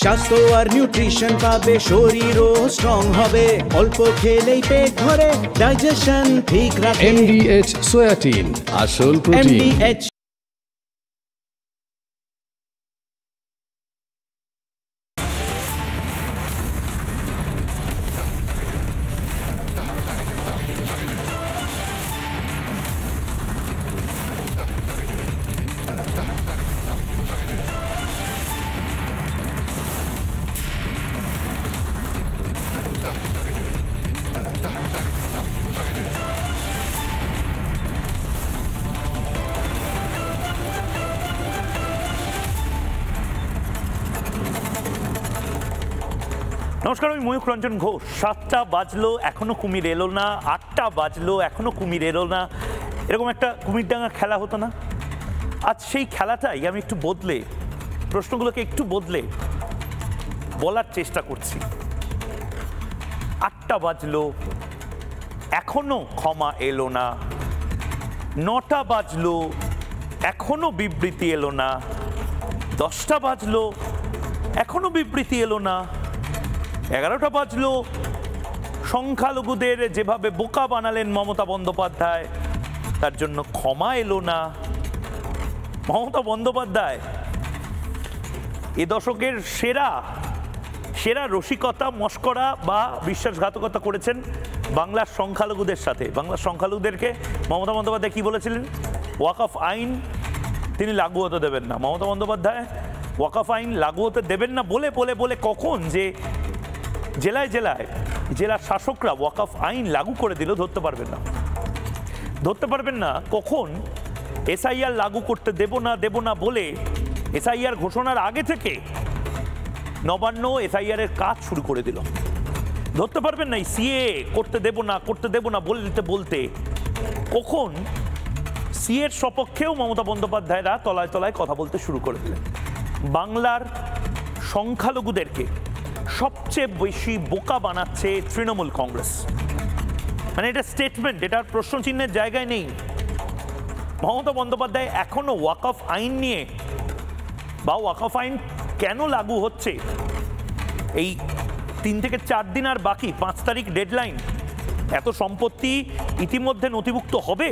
স্বাস্থ্য আর নিউট্রিশন পাবে, শরীরও স্ট্রং হবে, অল্প খেলেই পেট ভরে ডাইজেশন ঠিক রাখে। MDH সোয়াটিন, আসল প্রোটিন। MDH নমস্কার, আমি ময়ূখ রঞ্জন ঘোষ। 7টা বাজলো এখনো কুমির এলো না, 8টা বাজলো এখনো কুমির এলো না, এরকম একটা কুমিরডাঙ্গা খেলা হতো না? আজ সেই খেলাটাই আমি একটু বদলে, প্রশ্নগুলোকে একটু বদলে বলার চেষ্টা করছি। 8টা বাজলো এখনো ক্ষমা এলো না, 9টা বাজলো এখনো বিবৃতি এলো না, 10টা বাজলো এখনো বিবৃতি এলো না, 11টা বাজলো সংখ্যালঘুদের যেভাবে বোকা বানালেন মমতা বন্দ্যোপাধ্যায় তার জন্য ক্ষমা এলো না। মমতা বন্দ্যোপাধ্যায় এ দশকের সেরা সেরা রসিকতা, মস্করা বা বিশ্বাসঘাতকতা করেছেন বাংলার সংখ্যালঘুদের সাথে। বাংলার সংখ্যালঘুদেরকে মমতা বন্দ্যোপাধ্যায় কি বলেছিলেন? ওয়াকফ আইন তিনি লাগু হতে দেবেন না। মমতা বন্দ্যোপাধ্যায় ওয়াকফ আইন লাগু হতে দেবেন না বলে বলে বলে কখন যে জেলায় জেলায় জেলার শাসকরা ওয়াকফ আইন লাগু করে দিল ধরতে পারবেন না। ধরতে পারবেন না কখন এসআইআর লাগু করতে দেব না বলে এসআইআর ঘোষণার আগে থেকে নবান্ন এসআইআর এর কাজ শুরু করে দিল। ধরতে পারবেন না সিএ করতে দেব না বলতে বলতে কখন সিএর সপক্ষেও মমতা বন্দ্যোপাধ্যায়রা তলায় তলায় কথা বলতে শুরু করে দিলেন। বাংলার সংখ্যালঘুদেরকে সবচেয়ে বেশি বোকা বানাচ্ছে তৃণমূল কংগ্রেস। মানে এটা স্টেটমেন্ট, এটার প্রশ্নচিহ্নের জায়গায় নেই। মমতা বন্দ্যোপাধ্যায় এখনো ওয়াকফ আইন নিয়ে বা ওয়াকফ আইন কেন লাগু হচ্ছে, এই 3 থেকে 4 দিন আর বাকি, 5 তারিখ ডেডলাইন, এত সম্পত্তি ইতিমধ্যে নথিভুক্ত হবে,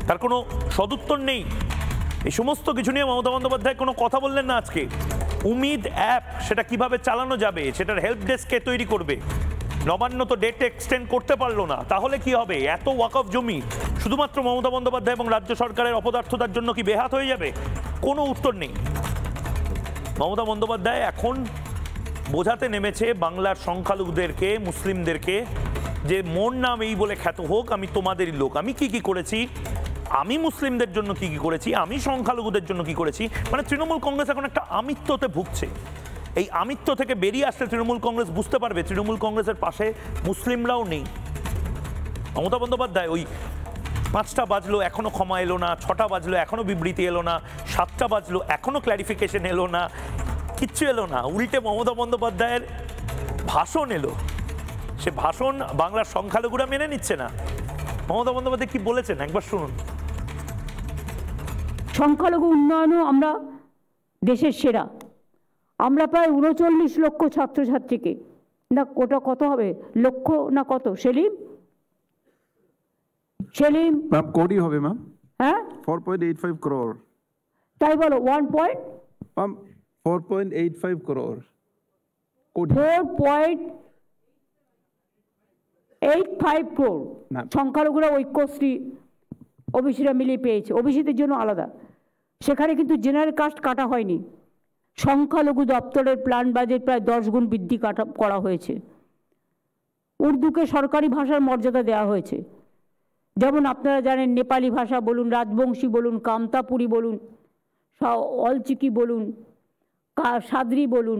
তার কোনো সদুত্তর নেই। এই সমস্ত কিছু নিয়ে মমতা বন্দ্যোপাধ্যায় কোনো কথা বললেন না আজকে। উমিদ অ্যাপ সেটা কিভাবে চালানো যাবে সেটার হেল্প ডেস্ককে তৈরি করবে। নবান্ন তো ডেট এক্সটেন্ড করতে পারলো না, তাহলে কি হবে? এত ওয়াকফ জমি শুধুমাত্র মমতা বন্দ্যোপাধ্যায় এবং রাজ্য সরকারের অপদার্থতার জন্য কি বেহাত হয়ে যাবে? কোনো উত্তর নেই। মমতা বন্দ্যোপাধ্যায় এখন বোঝাতে নেমেছে বাংলার সংখ্যালঘুদেরকে, মুসলিমদেরকে যে মোর নাম এই বলে খ্যাত হোক, আমি তোমাদেরই লোক। আমি কি কি করেছি, আমি মুসলিমদের জন্য কি কি করেছি, আমি সংখ্যালঘুদের জন্য কি করেছি। মানে তৃণমূল কংগ্রেস এখন একটা আমিত্বতে ভুগছে। এই আমিত্ব থেকে বেরিয়ে আসলে তৃণমূল কংগ্রেস বুঝতে পারবে তৃণমূল কংগ্রেসের পাশে মুসলিমরাও নেই। মমতা বন্দ্যোপাধ্যায় ওই 5টা বাজলো এখনো ক্ষমা এলো না, 6টা বাজলো এখনো বিবৃতি এলো না, 7টা বাজলো এখনো ক্ল্যারিফিকেশন এলো না, কিচ্ছু এলো না। উল্টে মমতা বন্দ্যোপাধ্যায়ের ভাষণ এলো, সে ভাষণ বাংলার সংখ্যালঘুরা মেনে নিচ্ছে না। মমতা বন্দ্যোপাধ্যায় কি বলেছেন একবার শুনুন। সংখ্যালঘু উন্নয়নও আমরা দেশের সেরা। আমরা প্রায় 39 লক্ষ ছাত্রছাত্রীকে, না ওটা কত হবে, লক্ষ না কত সেলিম ম্যাম কোটি হবে ম্যাম। হ্যাঁ 4.85 crore। তাই বলো 4.85 crore কোটি। 4.85 crore সংখ্যালঘুরা ঐক্যশ্রী ওবিসিরা মিলিয়ে পেয়েছে। ওবিসিদের জন্য আলাদা, সেখানে কিন্তু জেনারেল কাস্ট কাটা হয়নি। সংখ্যালঘু দপ্তরের প্ল্যান বাজেট প্রায় 10 গুণ বৃদ্ধি করা হয়েছে। উর্দুকে সরকারি ভাষার মর্যাদা দেওয়া হয়েছে। যেমন আপনারা জানেন নেপালি ভাষা বলুন, রাজবংশী বলুন, কামতাপুরি বলুন, অলচিকি বলুন, সাদরি বলুন,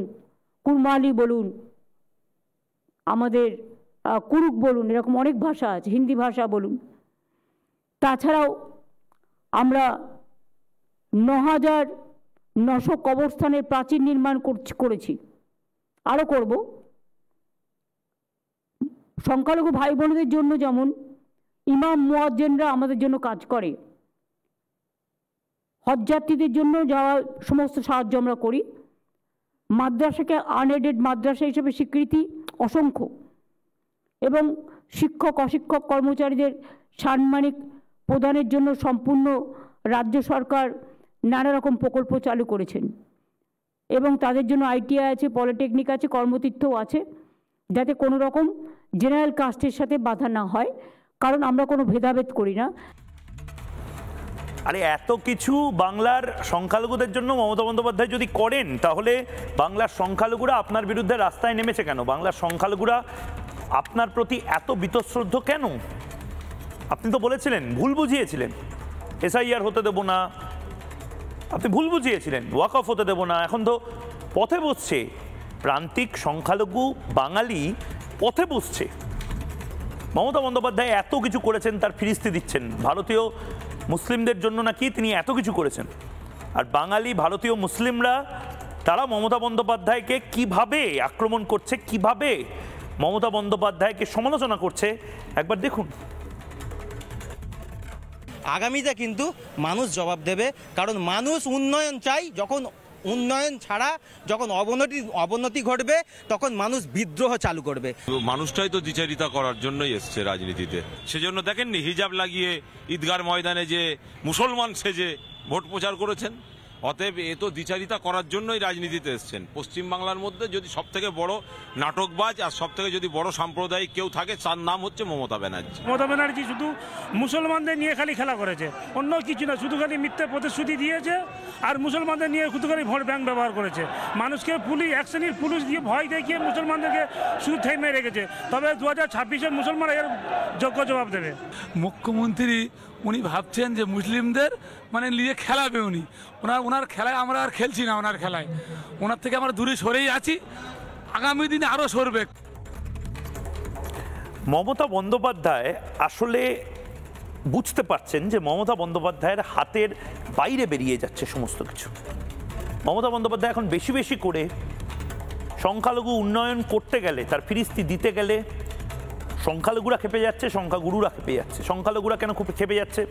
কুরমালি বলুন, আমাদের কুরুক বলুন, এরকম অনেক ভাষা আছে, হিন্দি ভাষা বলুন। তাছাড়াও আমরা 9,900 কবরস্থানের প্রাচীর নির্মাণ করেছি, আরও করব। সংখ্যালঘু ভাই বোনদের জন্য যেমন ইমাম মুয়াজ্জিনরা আমাদের জন্য কাজ করে, হজযাত্রীদের জন্য যাওয়া সমস্ত সাহায্য আমরা করি। মাদ্রাসাকে আনএডেড মাদ্রাসা হিসেবে স্বীকৃতি অসংখ্য, এবং শিক্ষক অশিক্ষক কর্মচারীদের সাম্মানিক প্রদানের জন্য সম্পূর্ণ রাজ্য সরকার নানা রকম প্রকল্প চালু করেছেন, এবং তাদের জন্য আইটিআই আছে, পলিটেকনিক আছে, কর্মতীর্থও আছে, যাতে কোনো রকম জেনারেল কাস্টের সাথে বাধা না হয়, কারণ আমরা কোনো ভেদাভেদ করি না। আরে এত কিছু বাংলার সংখ্যালঘুদের জন্য মমতা বন্দ্যোপাধ্যায় যদি করেন, তাহলে বাংলার সংখ্যালঘুরা আপনার বিরুদ্ধে রাস্তায় নেমেছে কেন? বাংলার সংখ্যালঘুরা আপনার প্রতি এত বীতশ্রদ্ধ কেন? আপনি তো বলেছিলেন, ভুল বুঝিয়েছিলেন, এসআইআর হতে দেব না, আপনি ভুল বুঝিয়েছিলেন, ওয়াকফ হতে দেব না। এখন তো পথে বসছে, প্রান্তিক সংখ্যালঘু বাঙালি পথে বসছে। মমতা বন্দ্যোপাধ্যায় এত কিছু করেছেন, তার ফিরিস্তি দিচ্ছেন। ভারতীয় মুসলিমদের জন্য নাকি তিনি এত কিছু করেছেন, আর বাঙালি ভারতীয় মুসলিমরা তারা মমতা বন্দ্যোপাধ্যায়কে কিভাবে আক্রমণ করছে, কিভাবে মমতা বন্দ্যোপাধ্যায়কে সমালোচনা করছে একবার দেখুন। আগামীতে কিন্তু মানুষ জবাব দেবে, কারণ মানুষ উন্নয়ন চাই। যখন উন্নয়ন ছাড়া যখন অবনতি ঘটবে, তখন মানুষ বিদ্রোহ চালু করবে। মানুষটাই তো দ্বিচারিতা করার জন্যই এসছে রাজনীতিতে। সেজন্য দেখেননি হিজাব লাগিয়ে ঈদগার ময়দানে যে মুসলমান সেজে ভোট প্রচার করেছেন। অতএব এ তো দ্বিচারিতা করার জন্যই রাজনীতিতে এসছেন। পশ্চিমবাংলার মধ্যে যদি সব থেকে বড় নাটকবাজ আর সব থেকে যদি বড় সাম্প্রদায়িক কেউ থাকে, তার নাম হচ্ছে মমতা ব্যানার্জি। মমতা ব্যানার্জি শুধু মুসলমানদের নিয়ে খালি খেলা করেছে, অন্য কিছু না। শুধু খালি মিথ্যে প্রতিশ্রুতি দিয়েছে আর মুসলমানদের নিয়ে শুধু খালি ভোট ব্যাংক ব্যবহার করেছে। মানুষকে পুলিশ, এক শ্রেণীর পুলিশ দিয়ে ভয় দেখিয়ে মুসলমানদেরকে শুধু থেমে রেখেছে। তবে 2026-এ মুসলমানরা এর যোগ্য জবাব দেবে। মুখ্যমন্ত্রী উনি ভাবছেন যে মুসলিমদের মানে নিয়ে খেলাবে উনি। ওনার খেলায় আমরা আর খেলছি না, ওনার খেলায় ওনার থেকে আমরা দূরে সরেই আছি, আগামী দিনে আরও সরবে। মমতা বন্দ্যোপাধ্যায় আসলে বুঝতে পারছেন যে মমতা বন্দ্যোপাধ্যায়ের হাতের বাইরে বেরিয়ে যাচ্ছে সমস্ত কিছু। মমতা বন্দ্যোপাধ্যায় এখন বেশি বেশি করে সংখ্যালঘু উন্নয়ন করতে গেলে, তার ফিরিস্তি দিতে গেলে সংখ্যালঘুরা খেপে যাচ্ছে, সংখ্যাগুরুরা খেপে যাচ্ছে। সংখ্যালঘুরা কেন খেপে যাচ্ছে?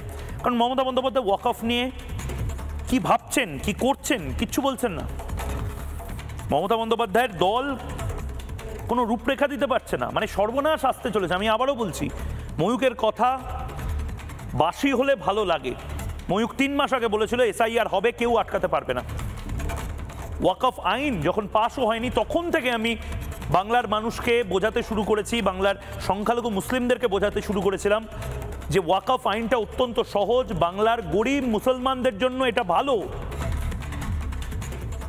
কারণ মমতা বন্দ্যোপাধ্যায় ওয়াকফ নিয়ে কি ভাবছেন, কি করছেন, কিচ্ছু বলছেন না। মমতা বন্দ্যোপাধ্যায়ের দল কোনো রূপরেখা দিতে পারছে না, মানে সর্বনাশ আসতে চলেছে। আমি আবারও বলছি, ময়ূকের কথা বাসি হলে ভালো লাগে। ময়ূক 3 মাস আগে বলেছিল এসআইআর হবে, কেউ আটকাতে পারবে না। ওয়াকফ আইন যখন পাশও হয়নি, তখন থেকে আমি বাংলার মানুষকে বোঝাতে শুরু করেছি, বাংলার সংখ্যালঘু মুসলিমদেরকে বোঝাতে শুরু করেছিলাম যে ওয়াকফ আইনটা অত্যন্ত সহজ, বাংলার গরিব মুসলমানদের জন্য এটা ভালো।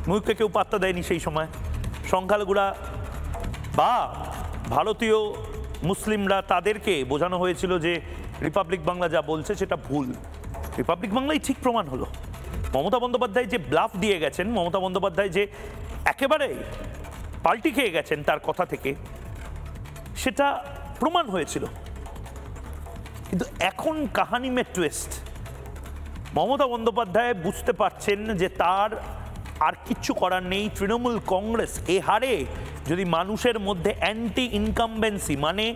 ময়ূককে কেউ পাত্তা দেয়নি সেই সময়। সংখ্যালঘুরা বা ভারতীয় মুসলিমরা, তাদেরকে বোঝানো হয়েছিল যে রিপাবলিক বাংলা যা বলছে সেটা ভুল। রিপাবলিক বাংলাই ঠিক প্রমাণ হলো। মমতা বন্দ্যোপাধ্যায় যে ব্লাফ দিয়ে গেছেন, মমতা বন্দ্যোপাধ্যায় যে একেবারে পাল্টি খেয়ে গেছেন তার কথা থেকে, সেটা প্রমাণ হয়েছিল। কিন্তু এখন কাহানি মে টুইস্ট। মমতা বন্দ্যোপাধ্যায় বুঝতে পারছেন যে তার আর কিচ্ছু করার নেই। তৃণমূল কংগ্রেস এ হারে যদি মানুষের মধ্যে অ্যান্টি ইনকামবেন্সি মানে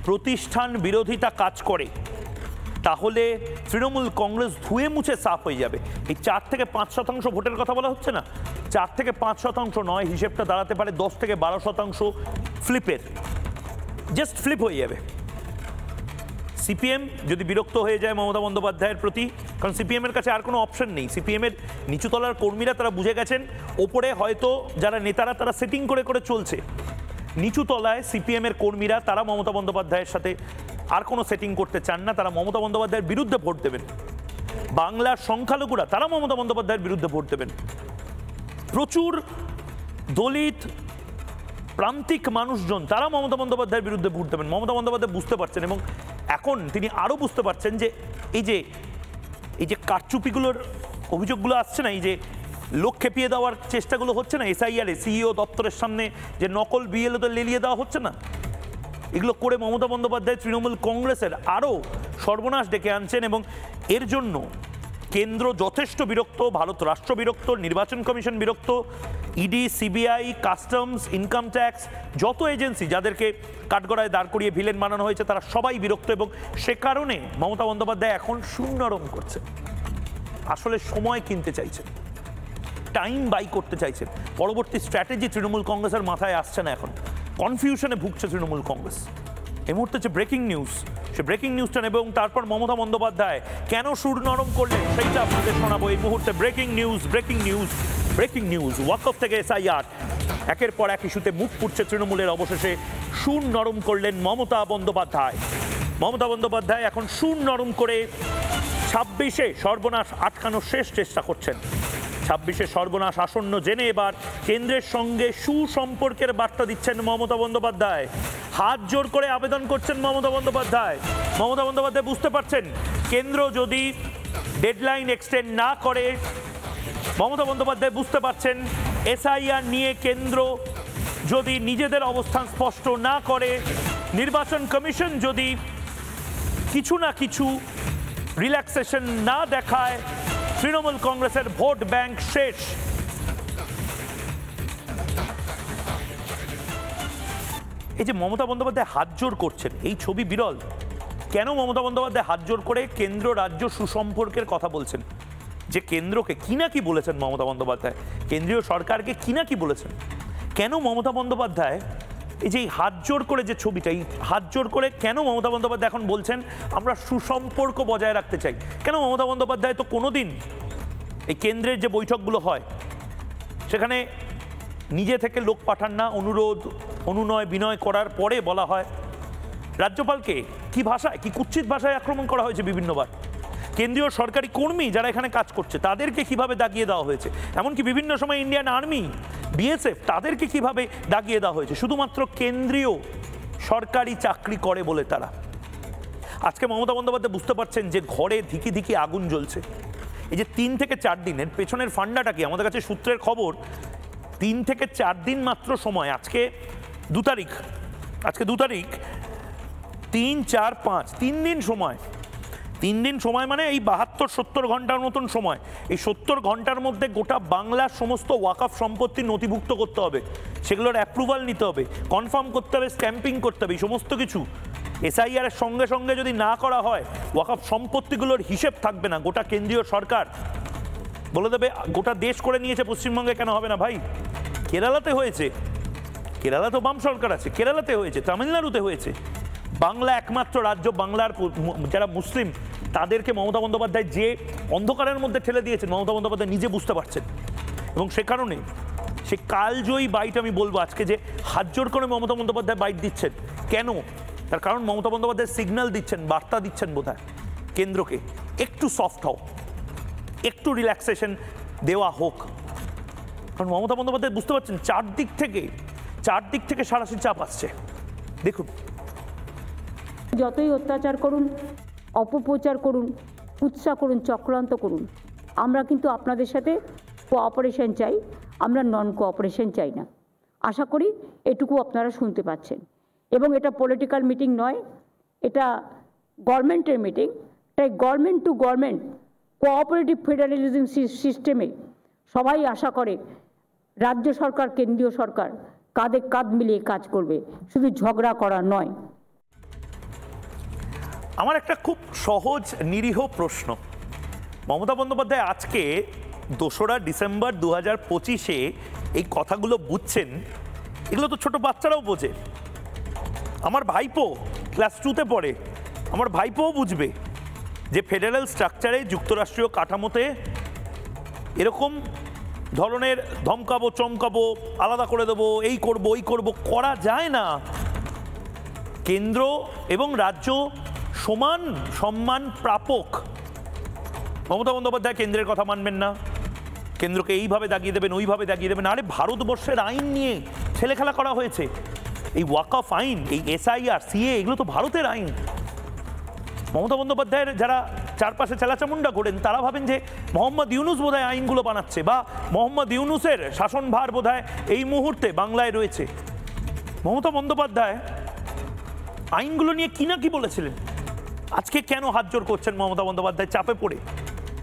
প্রতিষ্ঠান বিরোধিতা কাজ করে, তাহলে তৃণমূল কংগ্রেস ধুয়ে মুছে সাফ হয়ে যাবে। এই 4 থেকে 5% ভোটের কথা বলা হচ্ছে না, 4 থেকে 5% নয়, হিসেবটা দাঁড়াতে পারে 10 থেকে 12% ফ্লিপের, জাস্ট ফ্লিপ হয়ে যাবে। সিপিএম যদি বিরক্ত হয়ে যায় মমতা বন্দ্যোপাধ্যায়ের প্রতি, কারণ সিপিএমের কাছে আর কোনো অপশন নেই। সিপিএমের নিচুতলার কর্মীরা তারা বুঝে গেছেন, ওপরে হয়তো যারা নেতারা তারা সেটিং করে করে চলছে, নিচুতলায় সিপিএমের কর্মীরা তারা মমতা বন্দ্যোপাধ্যায়ের সাথে আর কোনো সেটিং করতে চান না, তারা মমতা বন্দ্যোপাধ্যায়ের বিরুদ্ধে ভোট দেবেন। বাংলার সংখ্যালঘুরা তারা মমতা বন্দ্যোপাধ্যায়ের বিরুদ্ধে ভোট দেবেন। প্রচুর দলিত প্রান্তিক মানুষজন তারা মমতা বন্দ্যোপাধ্যায়ের বিরুদ্ধে ভোট দেবেন। মমতা বন্দ্যোপাধ্যায় বুঝতে পারছেন, এবং এখন তিনি আরও বুঝতে পারছেন যে এই যে কারচুপিগুলোর অভিযোগগুলো আসছে না, এই যে লোক খেপিয়ে দেওয়ার চেষ্টাগুলো হচ্ছে না, এসআইআর সিইও দপ্তরের সামনে যে নকল বিএলওদের লেলিয়ে দেওয়া হচ্ছে না, এগুলো করে মমতা বন্দ্যোপাধ্যায় তৃণমূল কংগ্রেসের আরও সর্বনাশ ডেকে আনছেন। এবং এর জন্য কেন্দ্র যথেষ্ট বিরক্ত, ভারত রাষ্ট্র বিরক্ত, নির্বাচন কমিশন বিরক্ত, ED, CBI, customs, income tax, যত এজেন্সি যাদেরকে কাঠগড়ায় দাঁড় করিয়ে ভিলেন বানানো হয়েছে, তারা সবাই বিরক্ত। এবং সে কারণে মমতা বন্দ্যোপাধ্যায় এখন শূন্যরম করছে, আসলে সময় কিনতে চাইছে, টাইম বাই করতে চাইছেন। পরবর্তী স্ট্র্যাটেজি তৃণমূল কংগ্রেসের মাথায় আসছে না, এখন কনফিউশনে ভুগছে তৃণমূল কংগ্রেস। এই মুহূর্তে যে ব্রেকিং নিউজ, সে ব্রেকিং নিউজটা নেবে এবং তারপর মমতা বন্দ্যোপাধ্যায় কেন সুর নরম করলেন সেইটা আপনাদের শোনাবো এই মুহূর্তে। Breaking news, breaking news, breaking news. ওয়াকফ থেকে SIR, একের পর এক ইস্যুতে মুখ পুড়ছে তৃণমূলের। অবশেষে সুর নরম করলেন মমতা বন্দ্যোপাধ্যায়। মমতা বন্দ্যোপাধ্যায় এখন সুর নরম করে 26-এ সর্বনাশ আটকানোর শেষ চেষ্টা করছেন। 26-এ সর্বনাশ আসন্ন জেনে এবার কেন্দ্রের সঙ্গে সুসম্পর্কের বার্তা দিচ্ছেন মমতা বন্দ্যোপাধ্যায়। হাত জোর করে আবেদন করছেন মমতা বন্দ্যোপাধ্যায়। মমতা বন্দ্যোপাধ্যায় বুঝতে পারছেন কেন্দ্র যদি ডেডলাইন এক্সটেন্ড না করে, মমতা বন্দ্যোপাধ্যায় বুঝতে পারছেন SIR নিয়ে কেন্দ্র যদি নিজেদের অবস্থান স্পষ্ট না করে, নির্বাচন কমিশন যদি কিছু না কিছু রিল্যাক্সেশন না দেখায়, তৃণমূল কংগ্রেসের ভোট ব্যাংক শেষ। এই যে মমতা বন্দ্যোপাধ্যায় হাত জোর করছেন, এই ছবি বিরল। কেন মমতা বন্দ্যোপাধ্যায় হাত জোর করে কেন্দ্র রাজ্য সুসম্পর্কের কথা বলছেন? যে কেন্দ্রকে কি না কি বলেছেন মমতা বন্দ্যোপাধ্যায়, কেন্দ্রীয় সরকারকে কি না কি বলেছেন। কেন মমতা বন্দ্যোপাধ্যায় এই যে হাত জোর করে যে ছবিটা, এই হাত জোর করে কেন মমতা বন্দ্যোপাধ্যায় এখন বলছেন আমরা সুসম্পর্ক বজায় রাখতে চাই? কেন মমতা বন্দ্যোপাধ্যায় তো কোনোদিন এই কেন্দ্রের যে বৈঠকগুলো হয় সেখানে নিজে থেকে লোক পাঠান না, অনুরোধ অনুনয় বিনয় করার পরে বলা হয়। রাজ্যপালকে কি ভাষায়, কি কুৎসিত ভাষায় আক্রমণ করা হয়েছে বিভিন্নবার। কেন্দ্রীয় সরকারি কর্মী যারা এখানে কাজ করছে তাদেরকে কিভাবে দাগিয়ে দেওয়া হয়েছে, এমনকি বিভিন্ন সময় ইন্ডিয়ান আর্মি, BSF তাদেরকে কিভাবে দাগিয়ে দেওয়া হয়েছে শুধুমাত্র কেন্দ্রীয় সরকারি চাকরি করে বলে তারা। আজকে মমতা বন্দ্যোপাধ্যায় বুঝতে পারছেন যে ঘরে ধিকি ধিকি আগুন জ্বলছে। এই যে 3 থেকে 4 দিনের পেছনের ফান্ডাটা কি, আমাদের কাছে সূত্রের খবর 3 থেকে 4 দিন মাত্র সময়। আজকে 2 তারিখ, আজকে 2 তারিখ, 3, 4, 5 3 দিন সময়। 3 দিন সময় মানে এই 72-70 ঘন্টার মতন সময়। এই 70 ঘন্টার মধ্যে গোটা বাংলার সমস্ত ওয়াকফ সম্পত্তি নথিভুক্ত করতে হবে, সেগুলোর অ্যাপ্রুভাল নিতে হবে, কনফার্ম করতে হবে, স্ট্যাম্পিং করতে হবে, এই সমস্ত কিছু। SIR এর সঙ্গে সঙ্গে যদি না করা হয় ওয়াকফ সম্পত্তিগুলোর হিসেব থাকবে না। গোটা কেন্দ্রীয় সরকার বলে দেবে গোটা দেশ করে নিয়েছে, পশ্চিমবঙ্গে কেন হবে না ভাই? কেরালাতে হয়েছে, কেরালা তো বাম সরকার আছে, কেরালাতে হয়েছে, তামিলনাড়ুতে হয়েছে। বাংলা একমাত্র রাজ্য, বাংলার যারা মুসলিম তাদেরকে মমতা বন্দ্যোপাধ্যায় যে অন্ধকারের মধ্যে ঠেলে দিয়েছেন মমতা বন্দ্যোপাধ্যায় নিজে বুঝতে পারছেন। এবং সে কারণে সে কালজয়ী বাইট আমি বলবো আজকে, যে হাত জোর করে মমতা বন্দ্যোপাধ্যায় বাইট দিচ্ছেন। কেন? তার কারণ মমতা বন্দ্যোপাধ্যায় সিগন্যাল দিচ্ছেন, বার্তা দিচ্ছেন বোধহয় কেন্দ্রকে, একটু সফট হও, একটু রিল্যাক্সেশন দেওয়া হোক। কারণ মমতা বন্দ্যোপাধ্যায় বুঝতে পারছেন চারদিক থেকে সারাশি চাপ আসছে। দেখুন, যতই অত্যাচার করুন, অপপ্রচার করুন, কুৎসা করুন, চক্রান্ত করুন, আমরা কিন্তু আপনাদের সাথে কোঅপারেশন চাই, আমরা নন কোঅপারেশন চাই না। আশা করি এটুকু আপনারা শুনতে পাচ্ছেন। এবং এটা পলিটিক্যাল মিটিং নয়, এটা গভর্নমেন্টের মিটিং। তাই government to government cooperative federalism সিস্টেমে সবাই আশা করে রাজ্য সরকার, কেন্দ্রীয় সরকার কাঁধে কাঁধ মিলিয়ে কাজ করবে, শুধু ঝগড়া করা নয়। আমার একটা খুব সহজ নিরীহ প্রশ্ন, মমতা বন্দ্যোপাধ্যায় আজকে 2রা ডিসেম্বর 2025-এ এই কথাগুলো বুঝছেন, এগুলো তো ছোট বাচ্চারাও বোঝে। আমার ভাইপো ক্লাস 2-তে পড়ে, আমার ভাইপোও বুঝবে যে ফেডারেল স্ট্রাকচারে, যুক্তরাষ্ট্রীয় কাঠামোতে এরকম ধরনের ধমকাবো, চমকাবো, আলাদা করে দেবো, এই করব ওই করব করা যায় না। কেন্দ্র এবং রাজ্য সমান সম্মান প্রাপক। মমতা বন্দ্যোপাধ্যায় কেন্দ্রের কথা মানবেন না, কেন্দ্রকে এইভাবে দাগিয়ে দেবেন, ওইভাবে দাগিয়ে দেবেন। আরে ভারতবর্ষের আইন নিয়ে ছেলেখেলা করা হয়েছে। এই ওয়াকফ আইন, এই SIR, CA, এগুলো তো ভারতের আইন। মমতা বন্দ্যোপাধ্যায়ের যারা চারপাশে চেলাচামুন্ডা করেন তারা ভাবেন যে মোহাম্মদ ইউনুস বোধহয় আইনগুলো বানাচ্ছে, বা মোহাম্মদ ইউনুসের শাসনভার বোধহয় এই মুহূর্তে বাংলায় রয়েছে। মমতা বন্দ্যোপাধ্যায় আইনগুলো নিয়ে কি না কি বলেছিলেন। আজকে কেন হাত জোর করছেন মমতা বন্দ্যোপাধ্যায় চাপে পড়ে?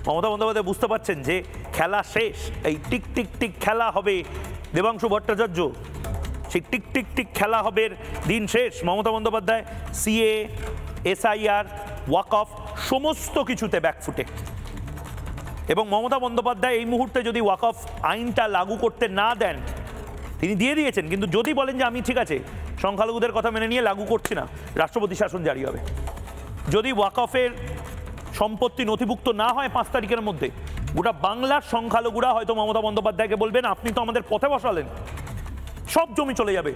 মমতা বন্দ্যোপাধ্যায় বুঝতে পারছেন যে খেলা শেষ, এই টিক টিক টিক খেলা হবে। দেবাংশু ভট্টাচার্য, সেই টিক টিক টিক খেলা হবে দিন শেষ। মমতা বন্দ্যোপাধ্যায় CA, SIR, ওয়াকফ সমস্ত কিছুতে ব্যাকফুটে। এবং মমতা বন্দ্যোপাধ্যায় এই মুহূর্তে যদি ওয়াকফ আইনটা লাগু করতে না দেন, তিনি দিয়ে দিয়েছেন, কিন্তু যদি বলেন যে আমি ঠিক আছে সংখ্যালঘুদের কথা মেনে নিয়ে লাগু করছি না, রাষ্ট্রপতি শাসন জারি হবে। যদি ওয়াকফের সম্পত্তি নথিভুক্ত না হয় 5 তারিখের মধ্যে, গোটা বাংলার সংখ্যালঘুরা হয়তো মমতা বন্দ্যোপাধ্যায়কে বলবেন আপনি তো আমাদের পথে বসালেন, সব জমি চলে যাবে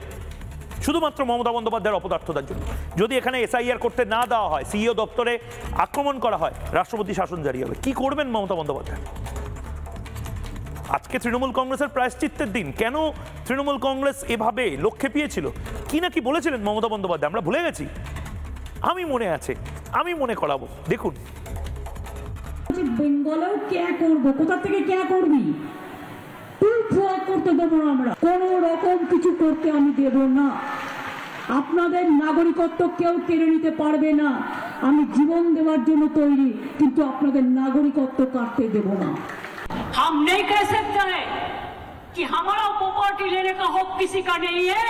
শুধুমাত্র মমতা বন্দ্যোপাধ্যায়ের অপদার্থতার জন্য। যদি এখানে এসআইআর করতে না দেওয়া হয়, সিইও দপ্তরে আক্রমণ করা হয়, রাষ্ট্রপতি শাসন জারি হবে। কি করবেন মমতা বন্দ্যোপাধ্যায়? আজকে তৃণমূল কংগ্রেসের প্রায়শ্চিত্তের দিন। কেন তৃণমূল কংগ্রেস এভাবে লোক খেপিয়েছিল? কি না কি বলেছিলেন মমতা বন্দ্যোপাধ্যায়, আমরা ভুলে গেছি? আমি মনে আছে, আমি মনে করাবো, দেখুন। বেঙ্গলেও কে করবো, কোথা থেকে কে করবি? করতে দেবো না, আমরা কোন রকম কিছু করতে আমি দেব না। আপনাদের নাগরিকত্ব কেউ কেড়ে নিতে পারবে না। আমি জীবন দেওয়ার জন্য তৈরি, কিন্তু আপনাদের নাগরিকত্ব কাটতে দেব না। हम नहीं कह सकते हैं कि हमारा प्रॉपर्टी लेने का हक किसी का नहीं है,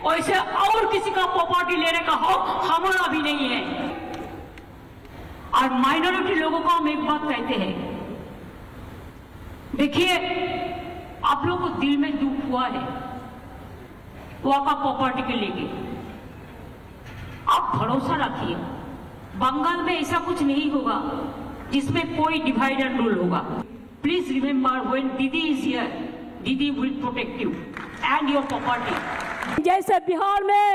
वैसे और किसी का प्रॉपर्टी लेने का हक हमारा भी नहीं है। और माइनॉरिटी लोगों को हम एक बात कहते हैं, देखिए आप लोगों को दिल में दुख हुआ है वक़्फ़ प्रॉपर्टी के लेके, आप भरोसा रखिए बंगाल में ऐसा कुछ नहीं होगा जिसमें कोई डिवाइड एंड रूल होगा। प्लीज रिमेंबर व्हेन दीदी इज हियर, दीदी will protect you and your property. जैसे बिहार में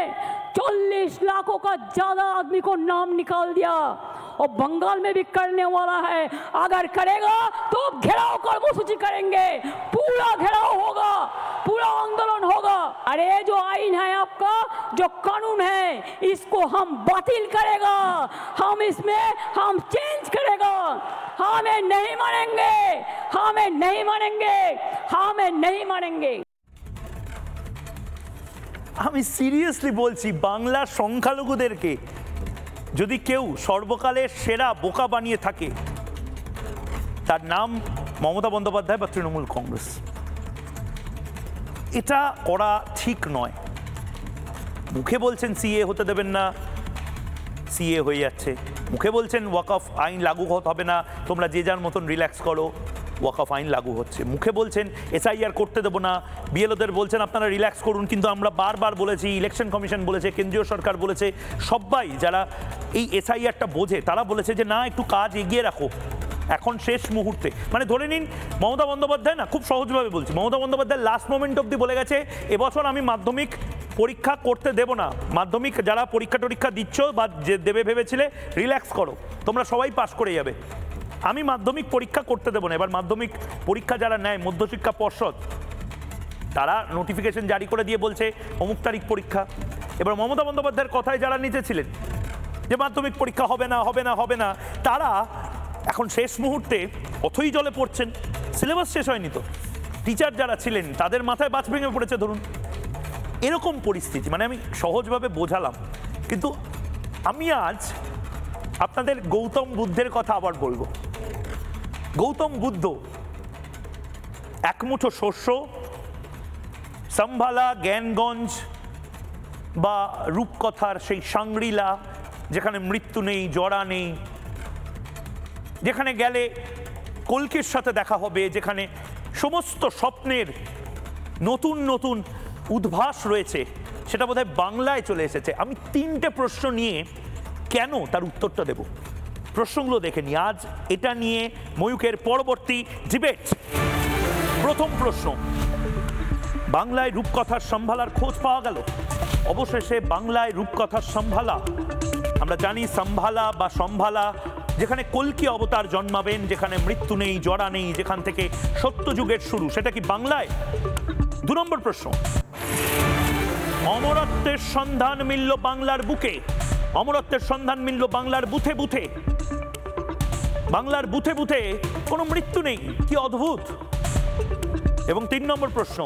40 लाखों का ज्यादा आदमी को नाम निकाल दिया, और बंगाल में भी करने वाला है। अगर करेगा तो घेराव कर्मसूची करेंगे, पूरा घेराव होगा, पूरा आंदोलन होगा। अरे जो आईन है आपका, जो कानून है, इसको हम बातिल करेगा, हम इसमें हम चेंज करेगा। हमें नहीं मानेंगे, हमें नहीं मानेंगे, हमें नहीं मानेंगे। আমি সিরিয়াসলি বলছি, বাংলার সংখ্যালঘুদেরকে যদি কেউ সর্বকালের সেরা বোকা বানিয়ে থাকে, তার নাম মমতা বন্দ্যোপাধ্যায় বা তৃণমূল কংগ্রেস। এটা করা ঠিক নয়। মুখে বলছেন সিএ হতে দেবেন না, সিএ হয়ে যাচ্ছে। মুখে বলছেন ওয়াকফ আইন লাগু হবে না, তোমরা যে যার মতন রিল্যাক্স করো, ওয়াকফ আইন লাগু হচ্ছে। মুখে বলছেন এসআইআর করতে দেবো না, বিএলওদের বলছেন আপনারা রিল্যাক্স করুন, কিন্তু আমরা বারবার বলেছি, ইলেকশন কমিশন বলেছে, কেন্দ্রীয় সরকার বলেছে, সবাই যারা এই এসআইআরটা বোঝে তারা বলেছে যে না, একটু কাজ এগিয়ে রাখো, এখন শেষ মুহূর্তে। মানে ধরে নিন মমতা বন্দ্যোপাধ্যায়, না খুব সহজভাবে বলছি, মমতা বন্দ্যোপাধ্যায় লাস্ট মোমেন্ট অবধি বলে গেছে এবছর আমি মাধ্যমিক পরীক্ষা করতে দেব না, মাধ্যমিক যারা পরীক্ষা দিচ্ছ বা যে দেবে ভেবেছিলে রিল্যাক্স করো, তোমরা সবাই পাস করে যাবে, আমি মাধ্যমিক পরীক্ষা করতে দেবো না। এবার মাধ্যমিক পরীক্ষা যারা নেয়, মধ্যশিক্ষা পর্ষদ, তারা নোটিফিকেশন জারি করে দিয়ে বলছে অমুক তারিখ পরীক্ষা। এবার মমতা বন্দ্যোপাধ্যায়ের কথায় যারা নিচেছিলেন যে মাধ্যমিক পরীক্ষা হবে না হবে না হবে না, তারা এখন শেষ মুহূর্তে অথই জলে পড়ছেন। সিলেবাস শেষ হয়নি তো, টিচার যারা ছিলেন তাদের মাথায় বাজ ভেঙে পড়েছে ধরুন, এরকম পরিস্থিতি। মানে আমি সহজভাবে বোঝালাম, কিন্তু আমি আজ আপনাদের গৌতম বুদ্ধের কথা আবার বলবো। গৌতম বুদ্ধ এক মুঠো শস্য সম্ভালা, জ্ঞানগঞ্জ বা রূপকথার সেই সাংগ্রিলা, যেখানে মৃত্যু নেই, জরা নেই, যেখানে গেলে কল্কির সাথে দেখা হবে, যেখানে সমস্ত স্বপ্নের নতুন নতুন উদ্ভাস রয়েছে, সেটা বোধহয় বাংলায় চলে এসেছে। আমি 3টে প্রশ্ন নিয়ে কেন তার উত্তরটা দেব, প্রশ্নগুলো দেখে নি। আজ এটা নিয়ে ময়ূকের পরবর্তী ডিবেট। প্রথম প্রশ্ন, বাংলায় রূপকথার সম্ভালার খোঁজ পাওয়া গেল। অবশেষে বাংলায় রূপকথার সম্ভালা, আমরা জানি সম্ভালা বা সম্ভালা, যেখানে কল্কি অবতার জন্মাবেন, যেখানে মৃত্যু নেই, জরা নেই, যেখান থেকে সত্যযুগের শুরু, সেটা কি বাংলায়? 2 নম্বর প্রশ্ন, অমরত্বের সন্ধান মিলল বাংলার বুকে, অমরত্বের সন্ধান মিলল বাংলার বুথে বুথে, বাংলার বুথে বুথে কোনো মৃত্যু নেই, কি অদ্ভুত। এবং 3 নম্বর প্রশ্ন,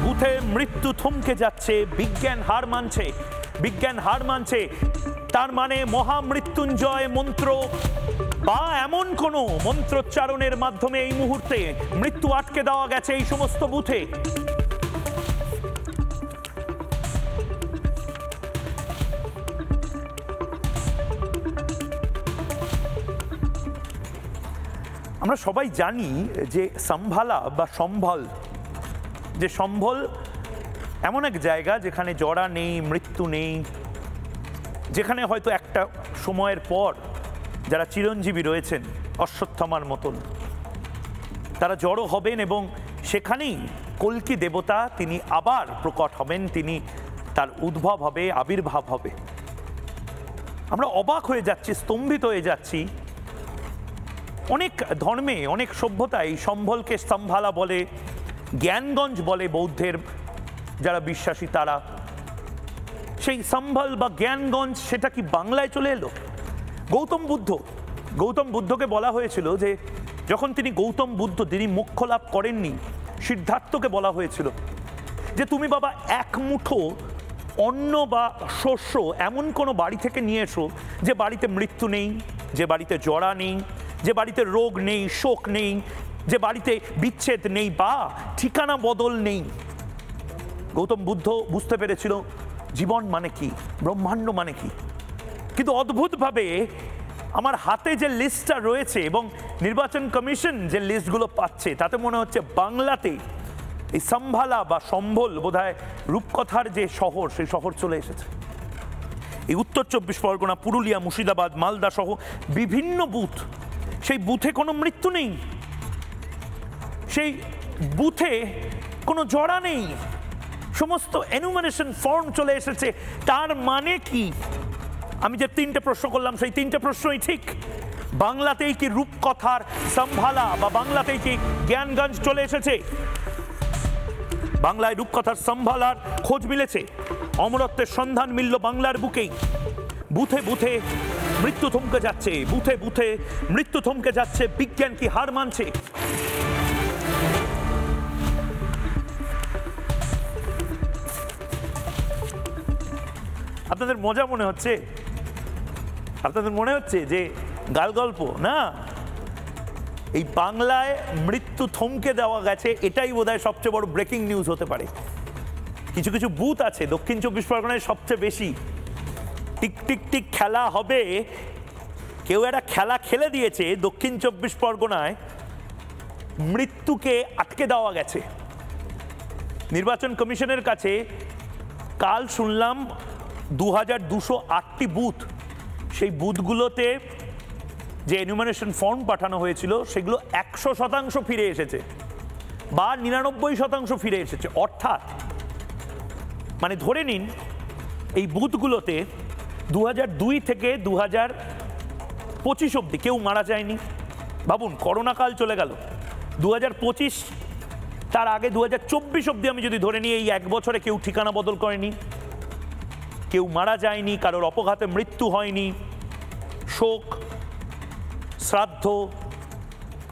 বুথে মৃত্যু থমকে যাচ্ছে, বিজ্ঞান হার মানছে, বিজ্ঞান হার মানছে, তার মানে মহামৃত্যুঞ্জয় মন্ত্র বা এমন কোনো মন্ত্রোচ্চারণের মাধ্যমে এই মুহূর্তে মৃত্যু আটকে দেওয়া গেছে এই সমস্ত বুথে। আমরা সবাই জানি যে সম্ভালা বা সম্ভল, যে সম্ভল এমন এক জায়গা যেখানে জরা নেই, মৃত্যু নেই, যেখানে হয়তো একটা সময়ের পর যারা চিরঞ্জীবী রয়েছেন অশ্বত্থামার মতন তারা জড়ো হবেন এবং সেখানেই কল্কি দেবতা তিনি আবার প্রকট হবেন, তিনি তার উদ্ভব হবে, আবির্ভাব হবে। আমরা অবাক হয়ে যাচ্ছি, স্তম্ভিত হয়ে যাচ্ছি। অনেক ধর্মে, অনেক সভ্যতায় সম্ভলকে স্তম্ভালা বলে, জ্ঞানগঞ্জ বলে বৌদ্ধের যারা বিশ্বাসী তারা। সেই সম্ভল বা জ্ঞানগঞ্জ সেটা কি বাংলায় চলে এলো? গৌতম বুদ্ধকে বলা হয়েছিল যে যখন তিনি গৌতম বুদ্ধ তিনি মোক্ষ লাভ করেননি, সিদ্ধার্থকে বলা হয়েছিল যে তুমি বাবা এক মুঠো অন্ন বা শস্য এমন কোনো বাড়ি থেকে নিয়ে এসো যে বাড়িতে মৃত্যু নেই, যে বাড়িতে জরা নেই, যে বাড়িতে রোগ নেই, শোক নেই, যে বাড়িতে বিচ্ছেদ নেই বা ঠিকানা বদল নেই। গৌতম বুদ্ধ বুঝতে পেরেছিল জীবন মানে কি, ব্রহ্মাণ্ড মানে কি। কিন্তু অদ্ভুতভাবে আমার হাতে যে লিস্টটা রয়েছে এবং নির্বাচন কমিশন যে লিস্টগুলো পাচ্ছে তাতে মনে হচ্ছে বাংলাতে এই সম্ভালা বা সম্ভল বোধহয় রূপকথার যে শহর সেই শহর চলে এসেছে। এই উত্তর 24 পরগনা, পুরুলিয়া, মুর্শিদাবাদ, মালদা সহ বিভিন্ন বুথ, সেই বুথে কোনো মৃত্যু নেই, সেই বুথে কোনো জড়া নেই, সমস্ত এনুমারেশন ফর্ম চলে এসেছে। তার মানে কি? আমি যে তিনটে প্রশ্ন করলাম সেই তিনটে প্রশ্নই ঠিক। বাংলাতেই কি রূপকথার সম্ভালা বা বাংলাতেই কি জ্ঞানগঞ্জ চলে এসেছে? বাংলায় রূপকথার সম্ভালার খোঁজ মিলেছে, অমরত্বের সন্ধান মিলল বাংলার বুকেই। বুথে বুথে মৃত্যু থমকে যাচ্ছে, বুথে বুথে মৃত্যু থমকে যাচ্ছে, বিজ্ঞান কি হার মানছে? আপনাদের মজা মনে হচ্ছে? আপনাদের মনে হচ্ছে যে গাল গল্প? না, এই বাংলায় মৃত্যু থমকে দেওয়া গেছে, এটাই বোধহয় সবচেয়ে বড় ব্রেকিং নিউজ হতে পারে। কিছু কিছু বুথ আছে দক্ষিণ 24 পরগনায় সবচেয়ে বেশি, টিক টিক টিক খেলা হবে, কেউ একটা খেলা খেলে দিয়েছে, দক্ষিণ 24 পরগনায় মৃত্যুকে আটকে দেওয়া গেছে। নির্বাচন কমিশনের কাছে কাল শুনলাম 2208টি বুথ, সেই বুথগুলোতে যে এনুমারেশন ফর্ম পাঠানো হয়েছিল সেগুলো 100% ফিরে এসেছে বা 99% ফিরে এসেছে। অর্থাৎ মানে ধরে নিন এই বুথগুলোতে 2002 থেকে 2025 অবধি কেউ মারা যায়নি। ভাবুন, করোনা কাল চলে গেল, 2025 তার আগে 2024 অবধি আমি যদি ধরে নিই এই এক বছরে কেউ ঠিকানা বদল করেনি, কেউ মারা যায়নি, কারোর অপঘাতে মৃত্যু হয়নি, শোক শ্রাদ্ধ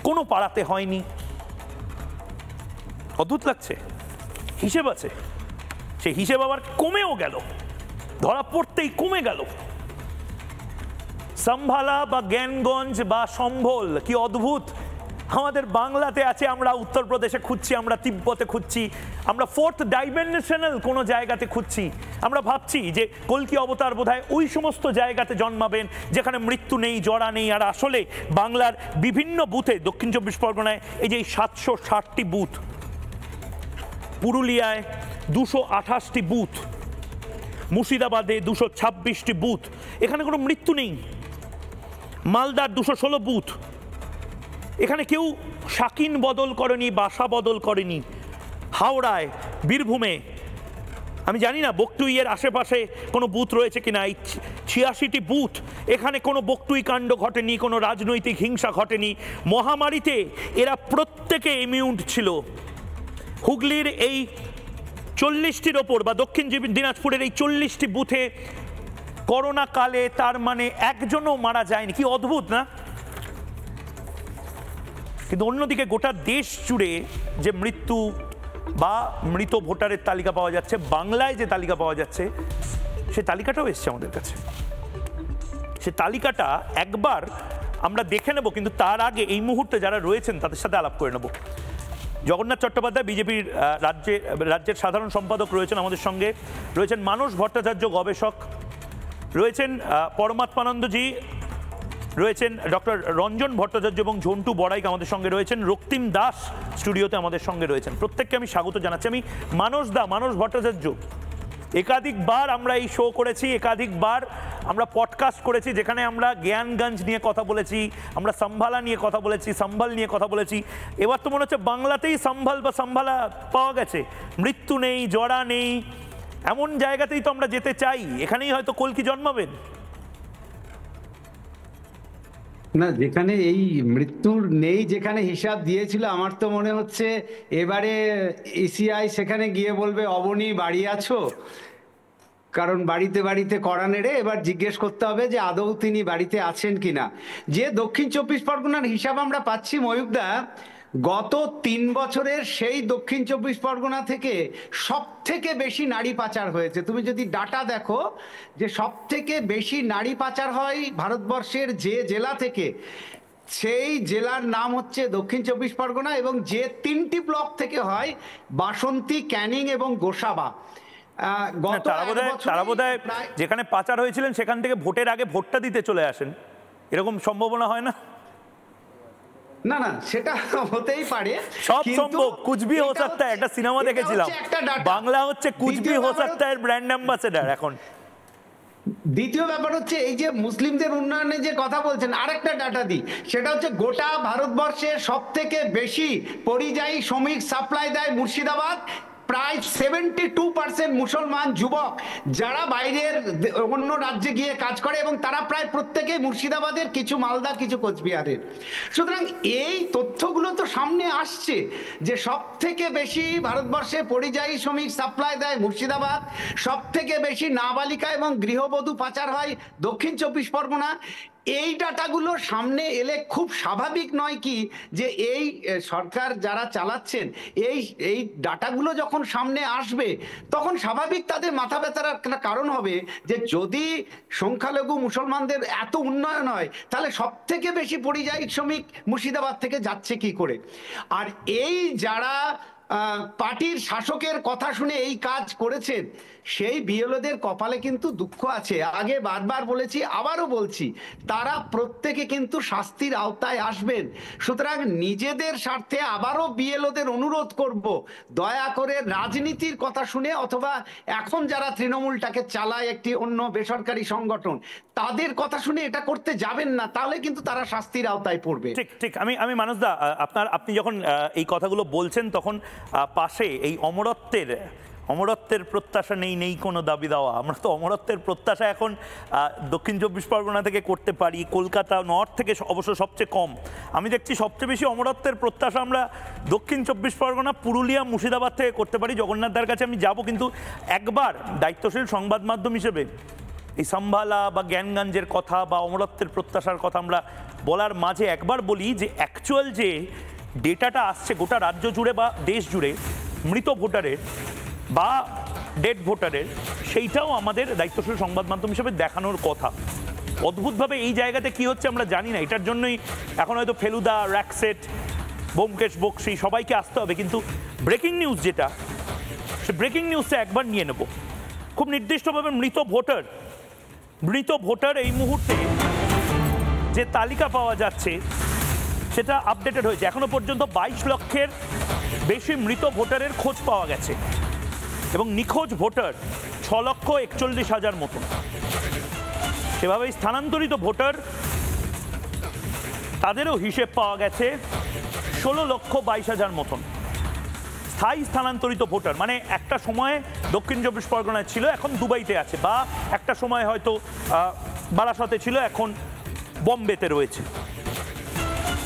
কোনো পাড়াতে হয়নি। অদ্ভুত লাগছে, হিসেব আছে, সেই হিসেব আবার কমেও গেল, ধরা পড়তেই কমে গেল। সম্ভালা বা জ্ঞানগঞ্জ বা সম্ভল কি অদ্ভুত! আমাদের বাংলাতে আছে, আমরা উত্তরপ্রদেশে খুঁজছি, আমরা তিব্বতে খুঁজছি, আমরা ফোর্থ ডাইমেনশনাল কোনো জায়গাতে খুঁজছি। আমরা ভাবছি যে কল্কি অবতার বোধহয় ওই সমস্ত জায়গাতে জন্মাবেন যেখানে মৃত্যু নেই, জরা নেই। আর আসলে বাংলার বিভিন্ন বুথে, দক্ষিণ 24 পরগনায় এই যে 760টি বুথ, পুরুলিয়ায় 228টি বুথ, মুর্শিদাবাদে 226টি বুথ, এখানে কোনো মৃত্যু নেই। মালদার 216 বুথ, এখানে কেউ শাকিন বদল করেনি, বাসা বদল করেনি। হাওড়ায়, বীরভূমে, আমি জানি না বকটুইয়ের আশেপাশে কোনো বুথ রয়েছে কিনা, এই 86টি বুথ, এখানে কোনো বকটুই কাণ্ড ঘটেনি, কোনো রাজনৈতিক হিংসা ঘটেনি। মহামারীতে এরা প্রত্যেকে ইমিউন ছিল। হুগলির এই 40টির ওপর বা দক্ষিণ দিনাজপুরের এই 40টি বুথে করোনা কালে তার মানে একজনও মারা যায়নি। কি অদ্ভুত না? কিন্তু অন্যদিকে গোটা দেশ জুড়ে যে মৃত্যু বা মৃত ভোটারের তালিকা পাওয়া যাচ্ছে, বাংলায় যে তালিকা পাওয়া যাচ্ছে, সে তালিকাটাও এসছে আমাদের কাছে। সে তালিকাটা একবার আমরা দেখে নেব, কিন্তু তার আগে এই মুহূর্তে যারা রয়েছেন তাদের সাথে আলাপ করে নেব। জগন্নাথ চট্টোপাধ্যায় বিজেপির রাজ্যের সাধারণ সম্পাদক রয়েছেন আমাদের সঙ্গে, রয়েছেন মানস ভট্টাচার্য গবেষক, রয়েছেন পরমাত্মানন্দজি রয়েছেন ডক্টর রঞ্জন ভট্টাচার্য এবং ঝন্টু বড়াইক আমাদের সঙ্গে রয়েছেন, রক্তিম দাস স্টুডিওতে আমাদের সঙ্গে রয়েছেন। প্রত্যেককে আমি স্বাগত জানাচ্ছি। আমি মানস ভট্টাচার্য, একাধিকবার আমরা এই শো করেছি, একাধিকবার আমরা পডকাস্ট করেছি, যেখানে আমরা জ্ঞানগঞ্জ নিয়ে কথা বলেছি, আমরা সম্ভালা নিয়ে কথা বলেছি, সম্ভাল নিয়ে কথা বলেছি। এবার তো মনে হচ্ছে বাংলাতেই সম্ভাল বা সম্ভালা পাওয়া গেছে, মৃত্যু নেই, জরা নেই, এমন জায়গাতেই তো আমরা যেতে চাই। এখানেই হয়তো কল্কি জন্মাবেন। না, যেখানে এই মৃত্যুর নেই, যেখানে হিসাব দিয়েছিল, আমার তো মনে হচ্ছে এবারে ইসিআই সেখানে গিয়ে বলবে অবনী বাড়ি আছো, কারণ বাড়িতে বাড়িতে কড়া নেড়ে এবার জিজ্ঞেস করতে হবে যে আদৌ তিনি বাড়িতে আছেন কিনা। যে দক্ষিণ 24 পরগনার হিসাব আমরা পাচ্ছি ময়ূকদা, গত 3 বছরের সেই দক্ষিণ 24 পরগনা থেকে সব থেকে বেশি নারী পাচার হয়েছে। তুমি যদি ডাটা দেখো যে সব থেকে বেশি নারী পাচার হয় ভারতবর্ষের যে জেলা থেকে, সেই জেলার নাম হচ্ছে দক্ষিণ 24 পরগনা, এবং যে 3টি ব্লক থেকে হয় বাসন্তী, ক্যানিং এবং গোসাবা। তারা বোধহয় যেখানে পাচার হয়েছিলেন সেখান থেকে ভোটের আগে ভোটটা দিতে চলে আসেন, এরকম সম্ভাবনা হয় না? না না, সেটা হতেই পারে, সব সম্ভব। কুচবি হো সাকতা হ্যায়, একটা সিনেমা দেখেছিলাম, বাংলা হচ্ছে কুচবি হো সাকতা এর ব্র্যান্ড অ্যাম্বাসেডর এখন। দ্বিতীয় ব্যাপার হচ্ছে এই যে মুসলিমদের উন্নয়নে যে কথা বলছেন, আরেকটা ডাটা দিই, সেটা হচ্ছে গোটা ভারতবর্ষের সব থেকে বেশি পরিযায়ী শ্রমিক সাপ্লাই দেয় মুর্শিদাবাদ। প্রায় 72% মুসলমান যুবক যারা বাইরের অন্য রাজ্যে গিয়ে কাজ করে, এবং তারা প্রায় প্রত্যেকেই মুর্শিদাবাদের, কিছু মালদা, কিছু কোচবিহারের। সুতরাং এই তথ্যগুলো তো সামনে আসছে যে সব থেকে বেশি ভারতবর্ষে পরিযায়ী শ্রমিক সাপ্লাই দেয় মুর্শিদাবাদ, সব থেকে বেশি নাবালিকা এবং গৃহবধূ পাচার হয় দক্ষিণ 24 পরগনা। এই ডাটাগুলো সামনে এলে খুব স্বাভাবিক নয় কি যে এই সরকার যারা চালাচ্ছেন এই ডাটাগুলো যখন সামনে আসবে তখন স্বাভাবিক তাদের মাথা ব্যথার একটা কারণ হবে যে যদি সংখ্যালঘু মুসলমানদের এত উন্নয়ন হয় তাহলে সব থেকে বেশি পরিযায়ী শ্রমিক মুর্শিদাবাদ থেকে যাচ্ছে কি করে। আর এই যারা পার্টির শাসকের কথা শুনে এই কাজ করেছেন সেই বিএলওদের কপালে কিন্তু দুঃখ আছে। আগে বারবার বলেছি, আবারও বলছি, তারা প্রত্যেকে কিন্তু শাস্তির আওতায় আসবেন। সুতরাং নিজেদের স্বার্থে আবারও বিএলওদের অনুরোধ করব, দয়া করে রাজনীতির কথা শুনে অথবা এখন যারা তৃণমূলটাকে চালায় একটি অন্য বেসরকারি সংগঠন, তাদের কথা শুনে এটা করতে যাবেন না, তাহলে কিন্তু তারা শাস্তির আওতায় পড়বে। ঠিক ঠিক। আমি মানসদা, আপনি যখন এই কথাগুলো বলছেন তখন পাশে এই অমরত্বের প্রত্যাশা নেই কোনো দাবি দেওয়া। আমরা তো অমরত্বের প্রত্যাশা এখন দক্ষিণ 24 পরগনা থেকে করতে পারি, কলকাতা নর্থ থেকে অবশ্য সবচেয়ে কম। আমি দেখছি সবচেয়ে বেশি অমরত্বের প্রত্যাশা আমরা দক্ষিণ 24 পরগনা, পুরুলিয়া, মুর্শিদাবাদ থেকে করতে পারি। জগন্নাথদার কাছে আমি যাব, কিন্তু একবার দায়িত্বশীল সংবাদ মাধ্যম হিসেবে এই সম্ভালা বা জ্ঞানগঞ্জের কথা বা অমরত্বের প্রত্যাশার কথা আমরা বলার মাঝে একবার বলি যে অ্যাকচুয়াল যে ডেটাটা আসছে গোটা রাজ্য জুড়ে বা দেশ জুড়ে মৃত ভোটারের বা ডেড ভোটারের, সেইটাও আমাদের দায়িত্বশীল সংবাদ মাধ্যম হিসেবে দেখানোর কথা। অদ্ভুতভাবে এই জায়গাতে কি হচ্ছে আমরা জানি না, এটার জন্যই এখন হয়তো ফেলুদা, র্যাকসেট, ব্যোমকেশ বক্সি সবাইকে আসতে হবে। কিন্তু ব্রেকিং নিউজ যেটা, সে ব্রেকিং নিউজটা একবার নিয়ে নেব। খুব নির্দিষ্টভাবে মৃত ভোটার এই মুহূর্তে যে তালিকা পাওয়া যাচ্ছে সেটা আপডেটেড হয়েছে। এখনো পর্যন্ত 22 লক্ষের বেশি মৃত ভোটারের খোঁজ পাওয়া গেছে এবং নিখোঁজ ভোটার 6,41,000 মতো। সেভাবেই স্থানান্তরিত ভোটার তাদেরও হিসেব পাওয়া গেছে 16,22,000 মতন। স্থায়ী স্থানান্তরিত ভোটার মানে একটা সময় দক্ষিণ 24 পরগনায় ছিল, এখন দুবাইতে আছে, বা একটা সময় হয়তো বারাসতে ছিল, এখন বম্বেতে রয়েছে।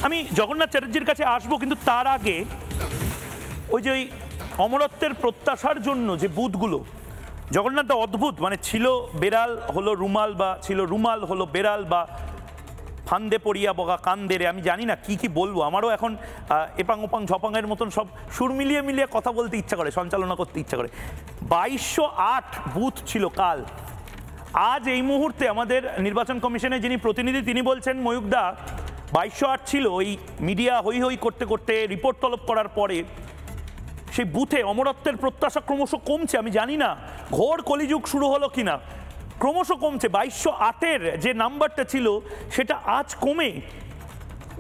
আমি জগন্নাথ চ্যাটার্জির কাছে আসবো, কিন্তু তার আগে ওই যে অমরত্বের প্রত্যাশার জন্য যে বুথগুলো, জগন্নাথ অদ্ভুত, মানে ছিল বেড়াল হলো রুমাল, বা ছিল রুমাল হলো বেড়াল, বা ফান্দে পড়িয়া বগা কান্দে রে, আমি জানি না কি বলবো। আমারও এখন এপাং ওপাং ঝপাংয়ের মতন সব সুর মিলিয়ে কথা বলতে ইচ্ছা করে, সঞ্চালনা করতে ইচ্ছা করে। 2208 বুথ ছিল কাল। আজ এই মুহূর্তে আমাদের নির্বাচন কমিশনের যিনি প্রতিনিধি তিনি বলছেন, ময়ূকদা 2208 ছিল। ওই মিডিয়া হই করতে রিপোর্ট তলব করার পরে সেই বুথে অমরত্বের প্রত্যাশা ক্রমশ কমছে। আমি জানি না ঘোর কলিযুগ শুরু হলো কিনা, ক্রমশ কমছে। 2208-এর যে নাম্বারটা ছিল সেটা আজ কমে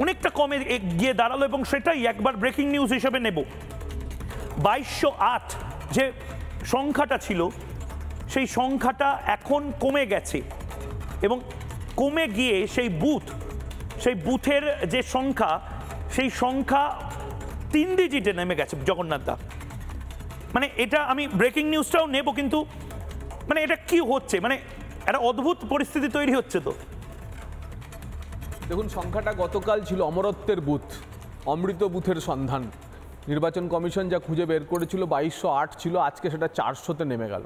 অনেকটা কমে গিয়ে দাঁড়ালো, এবং সেটাই একবার ব্রেকিং নিউজ হিসেবে নেব। 2208 যে সংখ্যাটা ছিল সেই সংখ্যাটা এখন কমে গেছে, এবং কমে গিয়ে সেই বুথের যে সংখ্যা, সেই সংখ্যা 3 ডিজিটে নেমে গেছে জগন্নাথ দা। মানে এটা আমি ব্রেকিং নিউজটাও নেব, কিন্তু মানে এটা কি হচ্ছে, মানে একটা অদ্ভুত পরিস্থিতি তৈরি হচ্ছে। তো দেখুন, সংখ্যাটা গতকাল ছিল অমরত্বের বুথ, অমৃত বুথের সন্ধান। নির্বাচন কমিশন যা খুঁজে বের করেছিল 2208 ছিল, আজকে সেটা 400-তে নেমে গেল।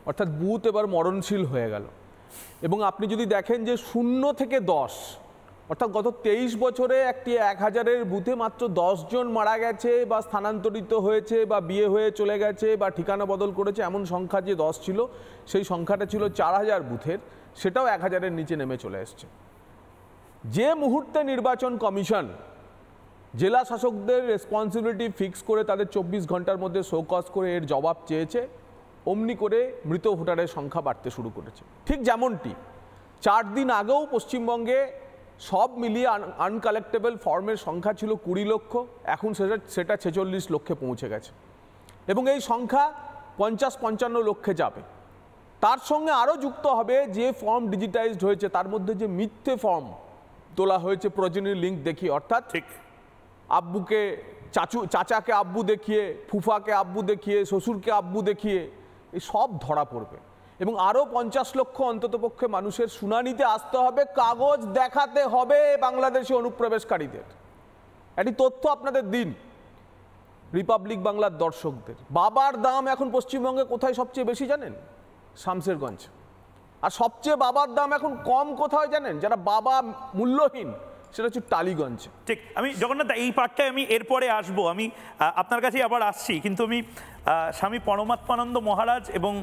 অর্থাৎ বুথ এবার মরণশীল হয়ে গেল। এবং আপনি যদি দেখেন যে 0 থেকে 10, অর্থাৎ গত 23 বছরে একটি 1000-এর বুথে মাত্র 10 জন মারা গেছে বা স্থানান্তরিত হয়েছে বা বিয়ে হয়ে চলে গেছে বা ঠিকানা বদল করেছে, এমন সংখ্যা যে 10 ছিল, সেই সংখ্যাটা ছিল 4000 বুথের, সেটাও 1000-এর নিচে নেমে চলে এসছে। যে মুহূর্তে নির্বাচন কমিশন জেলা শাসকদের রেসপন্সিবিলিটি ফিক্স করে তাদের 24 ঘন্টার মধ্যে শোকজ করে এর জবাব চেয়েছে, অমনি করে মৃত ভোটারের সংখ্যা বাড়তে শুরু করেছে। ঠিক যেমনটি 4 দিন আগেও পশ্চিমবঙ্গে সব মিলিয়ে আনকালেক্টেবল ফর্মের সংখ্যা ছিল 20 লক্ষ, এখন সেটা 46 লক্ষে পৌঁছে গেছে, এবং এই সংখ্যা 50-55 লক্ষে যাবে। তার সঙ্গে আরও যুক্ত হবে যে ফর্ম ডিজিটাইজড হয়েছে, তার মধ্যে যে মিথ্যে ফর্ম তোলা হয়েছে প্রয়োজনীয় লিঙ্ক দেখিয়ে, অর্থাৎ ঠিক আব্বুকে চাচাকে আব্বু দেখিয়ে, ফুফাকে আব্বু দেখিয়ে, শ্বশুরকে আব্বু দেখিয়ে, এই সব ধরা পড়বে। এবং আরও 50 লক্ষ অন্ততপক্ষে মানুষের শুনানিতে আসতে হবে, কাগজ দেখাতে হবে বাংলাদেশি অনুপ্রবেশকারীদের। একটি তথ্য আপনাদের দিন রিপাবলিক বাংলার দর্শকদের, বাবার দাম এখন পশ্চিমবঙ্গে কোথায় সবচেয়ে বেশি জানেন? শামসেরগঞ্জ। আর সবচেয়ে বাবার দাম এখন কম কোথায় জানেন? যারা বাবা মূল্যহীন, সেটা হচ্ছে টালিগঞ্জ। ঠিক। আমি জগন্নাথ, এই পার্টটায় আমি এরপরে আসবো, আমি আপনার কাছেই আবার আসছি, কিন্তু আমি স্বামী পরমাত্মানন্দ মহারাজ এবং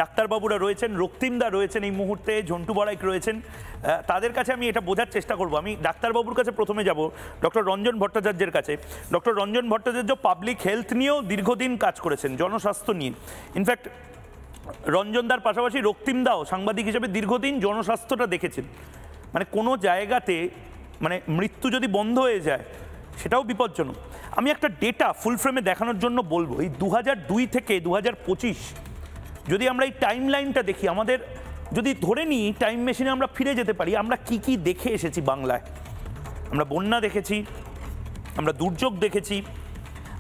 ডাক্তারবাবুরা রয়েছেন, রক্তিমদা রয়েছেন এই মুহূর্তে, ঝন্টু বড়াইক রয়েছেন, তাদের কাছে আমি এটা বোঝার চেষ্টা করব। আমি ডাক্তারবাবুর কাছে প্রথমে যাব, ডক্টর রঞ্জন ভট্টাচার্যের কাছে। Doctor Ranjan Bhattacharya public health নিয়েও দীর্ঘদিন কাজ করেছেন, জনস্বাস্থ্য নিয়ে। ইনফ্যাক্ট রঞ্জনদার পাশাপাশি রক্তিমদাও সাংবাদিক হিসেবে দীর্ঘদিন জনস্বাস্থ্যটা দেখেছেন। মানে কোনো জায়গাতে মানে মৃত্যু যদি বন্ধ হয়ে যায় সেটাও বিপজ্জনক। আমি একটা ডেটা ফুল ফ্রেমে দেখানোর জন্য বলবো, এই 2002 থেকে 2025 যদি আমরা এই টাইম লাইনটা দেখি, আমাদের যদি ধরে নিই টাইম মেশিনে আমরা ফিরে যেতে পারি, আমরা কি কি দেখে এসেছি বাংলায়। আমরা বন্যা দেখেছি, আমরা দুর্যোগ দেখেছি,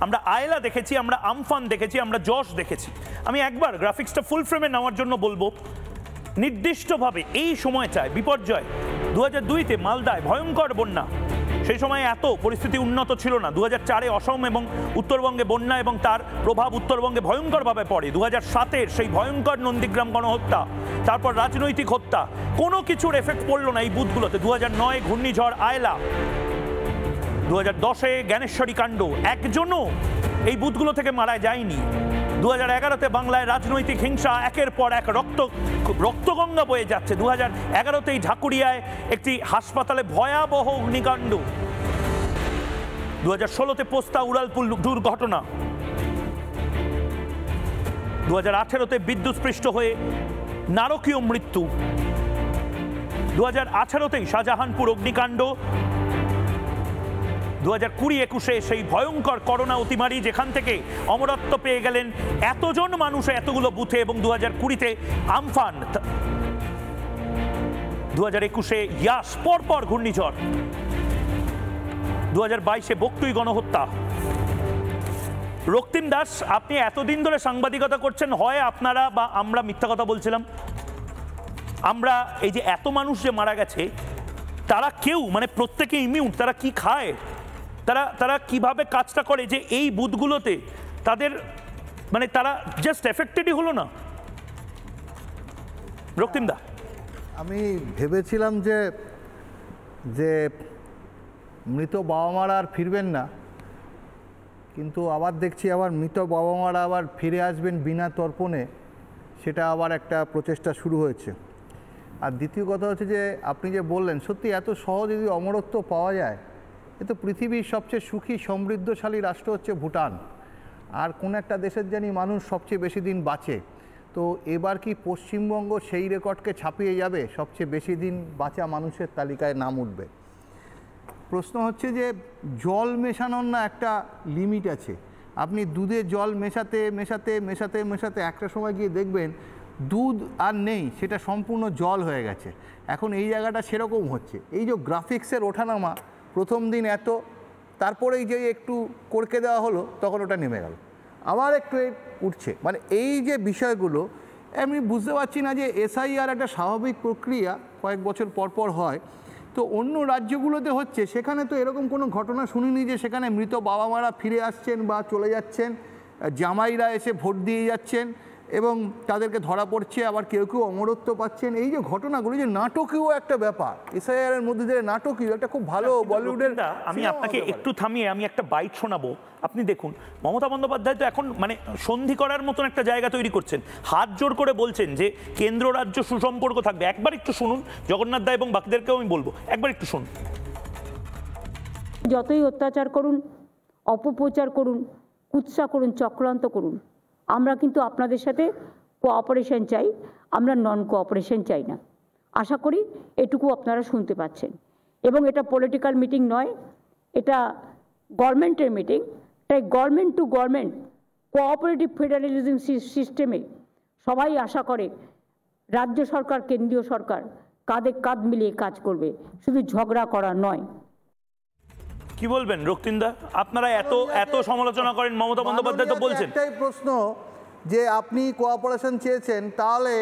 আমরা আয়লা দেখেছি, আমরা আমফান দেখেছি, আমরা যশ দেখেছি। আমি একবার গ্রাফিক্সটা ফুল ফ্রেমে নেওয়ার জন্য বলবো। নির্দিষ্টভাবে এই সময়টায় বিপর্যয় 2002-তে মালদায় ভয়ঙ্কর বন্যা, সেই সময় এত পরিস্থিতি উন্নত ছিল না। 2004-এ অসম এবং উত্তরবঙ্গে বন্যা এবং তার প্রভাব উত্তরবঙ্গে ভয়ঙ্করভাবে পড়ে। 2007-এর সেই ভয়ঙ্কর নন্দীগ্রাম গণহত্যা, তারপর রাজনৈতিক হত্যা, কোনো কিছুর এফেক্ট পড়লো না এই বুথগুলোতে। 2009 ঘূর্ণিঝড় আয়লা, 2010-এ জ্ঞানেশ্বরী কাণ্ড, একজনও এই বুথগুলো থেকে মারা যায়নি। 2011-তে বাংলায় রাজনৈতিক হিংসা একের পর এক রক্তগঙ্গা বয়ে যাচ্ছে। 2011-তেই ঢাকুরিয়ায় একটি হাসপাতালে ভয়াবহ অগ্নিকাণ্ড। 2016-তে পোস্তা উড়ালপুল দুর্ঘটনা। 2018-তে বিদ্যুৎস্পৃষ্ট হয়ে নারকীয় মৃত্যু। 2018-তেই শাহজাহানপুর অগ্নিকাণ্ড। 2020-21-এ সেই ভয়ঙ্কর করোনা অতিমারি, যেখান থেকে অমরত্ব পেয়ে গেলেন এতজন মানুষ এতগুলো বুথে, এবং 2020-তে আমফান, 2021-এ ইয়াস, পরপর ঘূর্ণিঝড়, 2022-এ বকটুই গণহত্যা। রক্তিম দাস, আপনি এতদিন ধরে সাংবাদিকতা করছেন, হয় আপনারা বা আমরা মিথ্যা কথা বলছিলাম। আমরা এই যে এত মানুষ যে মারা গেছে, তারা কেউ মানে প্রত্যেকে ইমিউন, তারা কি খায়, তারা কিভাবে কাজটা করে যে এই বুথগুলোতে তাদের মানে তারা জাস্ট এফেক্টেডই হলো না? রক্তিমদা, আমি ভেবেছিলাম যে মৃত বাবা মারা আর ফিরবেন না, কিন্তু আবার দেখছি আবার মৃত বাবা মারা আবার ফিরে আসবেন বিনা তর্পণে, সেটা আবার একটা প্রচেষ্টা শুরু হয়েছে। আর দ্বিতীয় কথা হচ্ছে যে আপনি যে বললেন, সত্যি এত সহজ যদি অমরত্ব পাওয়া যায়, এ তো পৃথিবীর সবচেয়ে সুখী সমৃদ্ধশালী রাষ্ট্র হচ্ছে ভুটান, আর কোন একটা দেশের জানি মানুষ সবচেয়ে বেশি দিন বাঁচে। তো এবার কি পশ্চিমবঙ্গ সেই রেকর্ডকে ছাপিয়ে যাবে, সবচেয়ে বেশি দিন বাঁচা মানুষের তালিকায় নাম উঠবে? প্রশ্ন হচ্ছে যে জল মেশানোর না একটা লিমিট আছে। আপনি দুধে জল মেশাতে মেশাতে মেশাতে মেশাতে একটা সময় গিয়ে দেখবেন দুধ আর নেই, সেটা সম্পূর্ণ জল হয়ে গেছে। এখন এই জায়গাটা সেরকম হচ্ছে। এই যে গ্রাফিক্সের ওঠানামা, প্রথম দিন এত, তারপরেই যে একটু করকে দেওয়া হলো তখন ওটা নেমে গেল, আবার একটু উঠছে। মানে এই যে বিষয়গুলো আমি বুঝতে পারছি না যে এসআইআর একটা স্বাভাবিক প্রক্রিয়া কয়েক বছর পর পর হয়, তো অন্য রাজ্যগুলোতে হচ্ছে, সেখানে তো এরকম কোনো ঘটনা শুনিনি যে সেখানে মৃত বাবা মারা ফিরে আসছেন বা চলে যাচ্ছেন, জামাইরা এসে ভোট দিয়ে যাচ্ছেন এবং তাদেরকে ধরা পড়ছে, আবার কেউ কেউ অমরত্ব পাচ্ছেন। এই যে ঘটনাগুলো, যে নাটকীয় একটা ব্যাপার, এসআইআর এর মধ্যে দিয়ে নাটকীয় একটা খুব ভালো বলিউডের। আমি আপনাকে একটু থামিয়ে আমি একটা বাইট শোনাবো। আপনি দেখুন, মমতা বন্দ্যোপাধ্যায় তো এখন মানে সন্ধি করার মতন একটা জায়গা তৈরি করছেন, হাত জোর করে বলছেন যে কেন্দ্র রাজ্য সুসম্পর্ক থাকবে। একবার একটু শুনুন, জগন্নাথ দা এবং বাকিদেরকেও আমি বলবো, একবার একটু শুনুন। যতই অত্যাচার করুন, অপপ্রচার করুন, কুৎসা করুন, চক্রান্ত করুন, আমরা কিন্তু আপনাদের সাথে কোঅপারেশন চাই, আমরা নন কোঅপারেশন চাই না। আশা করি এটুকু আপনারা শুনতে পাচ্ছেন। এবং এটা পলিটিক্যাল মিটিং নয়, এটা গভর্নমেন্টের মিটিং। তাই government to government cooperative federalism সিস্টেমে সবাই আশা করে রাজ্য সরকার কেন্দ্রীয় সরকার কাঁধে কাঁধ মিলিয়ে কাজ করবে, শুধু ঝগড়া করা নয়। কি বলবেন রক্তিন্দা? আপনারা এত এত সমালোচনা করেন, মমতা বন্দ্যোপাধ্যায় তো বলছেন। একটাই প্রশ্ন যে আপনি কোঅপারেশন চেয়েছেন, তাহলে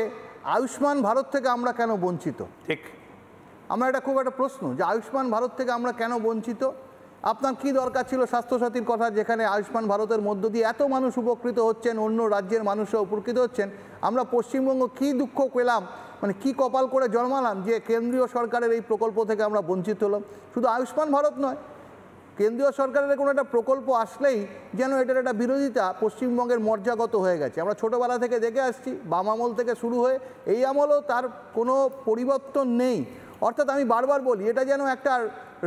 আয়ুষ্মান ভারত থেকে আমরা কেন বঞ্চিত? ঠিক, আমার এটা খুব একটা প্রশ্ন যে আয়ুষ্মান ভারত থেকে আমরা কেন বঞ্চিত? আপনার কি দরকার ছিল স্বাস্থ্যসাথীর কথা, যেখানে আয়ুষ্মান ভারতের মধ্য দিয়ে এত মানুষ উপকৃত হচ্ছেন, অন্য রাজ্যের মানুষরা উপকৃত হচ্ছেন? আমরা পশ্চিমবঙ্গ কি দুঃখ পেলাম, মানে কি কপাল করে জন্মালাম যে কেন্দ্রীয় সরকারের এই প্রকল্প থেকে আমরা বঞ্চিত হলাম? শুধু আয়ুষ্মান ভারত নয়, কেন্দ্রীয় সরকারের কোনো একটা প্রকল্প আসলেই যেন এটার একটা বিরোধিতা পশ্চিমবঙ্গের মর্যাগত হয়ে গেছে। আমরা ছোটোবেলা থেকে দেখে আসছি, বাম আমল থেকে শুরু হয়ে এই আমলও তার কোনো পরিবর্তন নেই। অর্থাৎ আমি বারবার বলি, এটা যেন একটা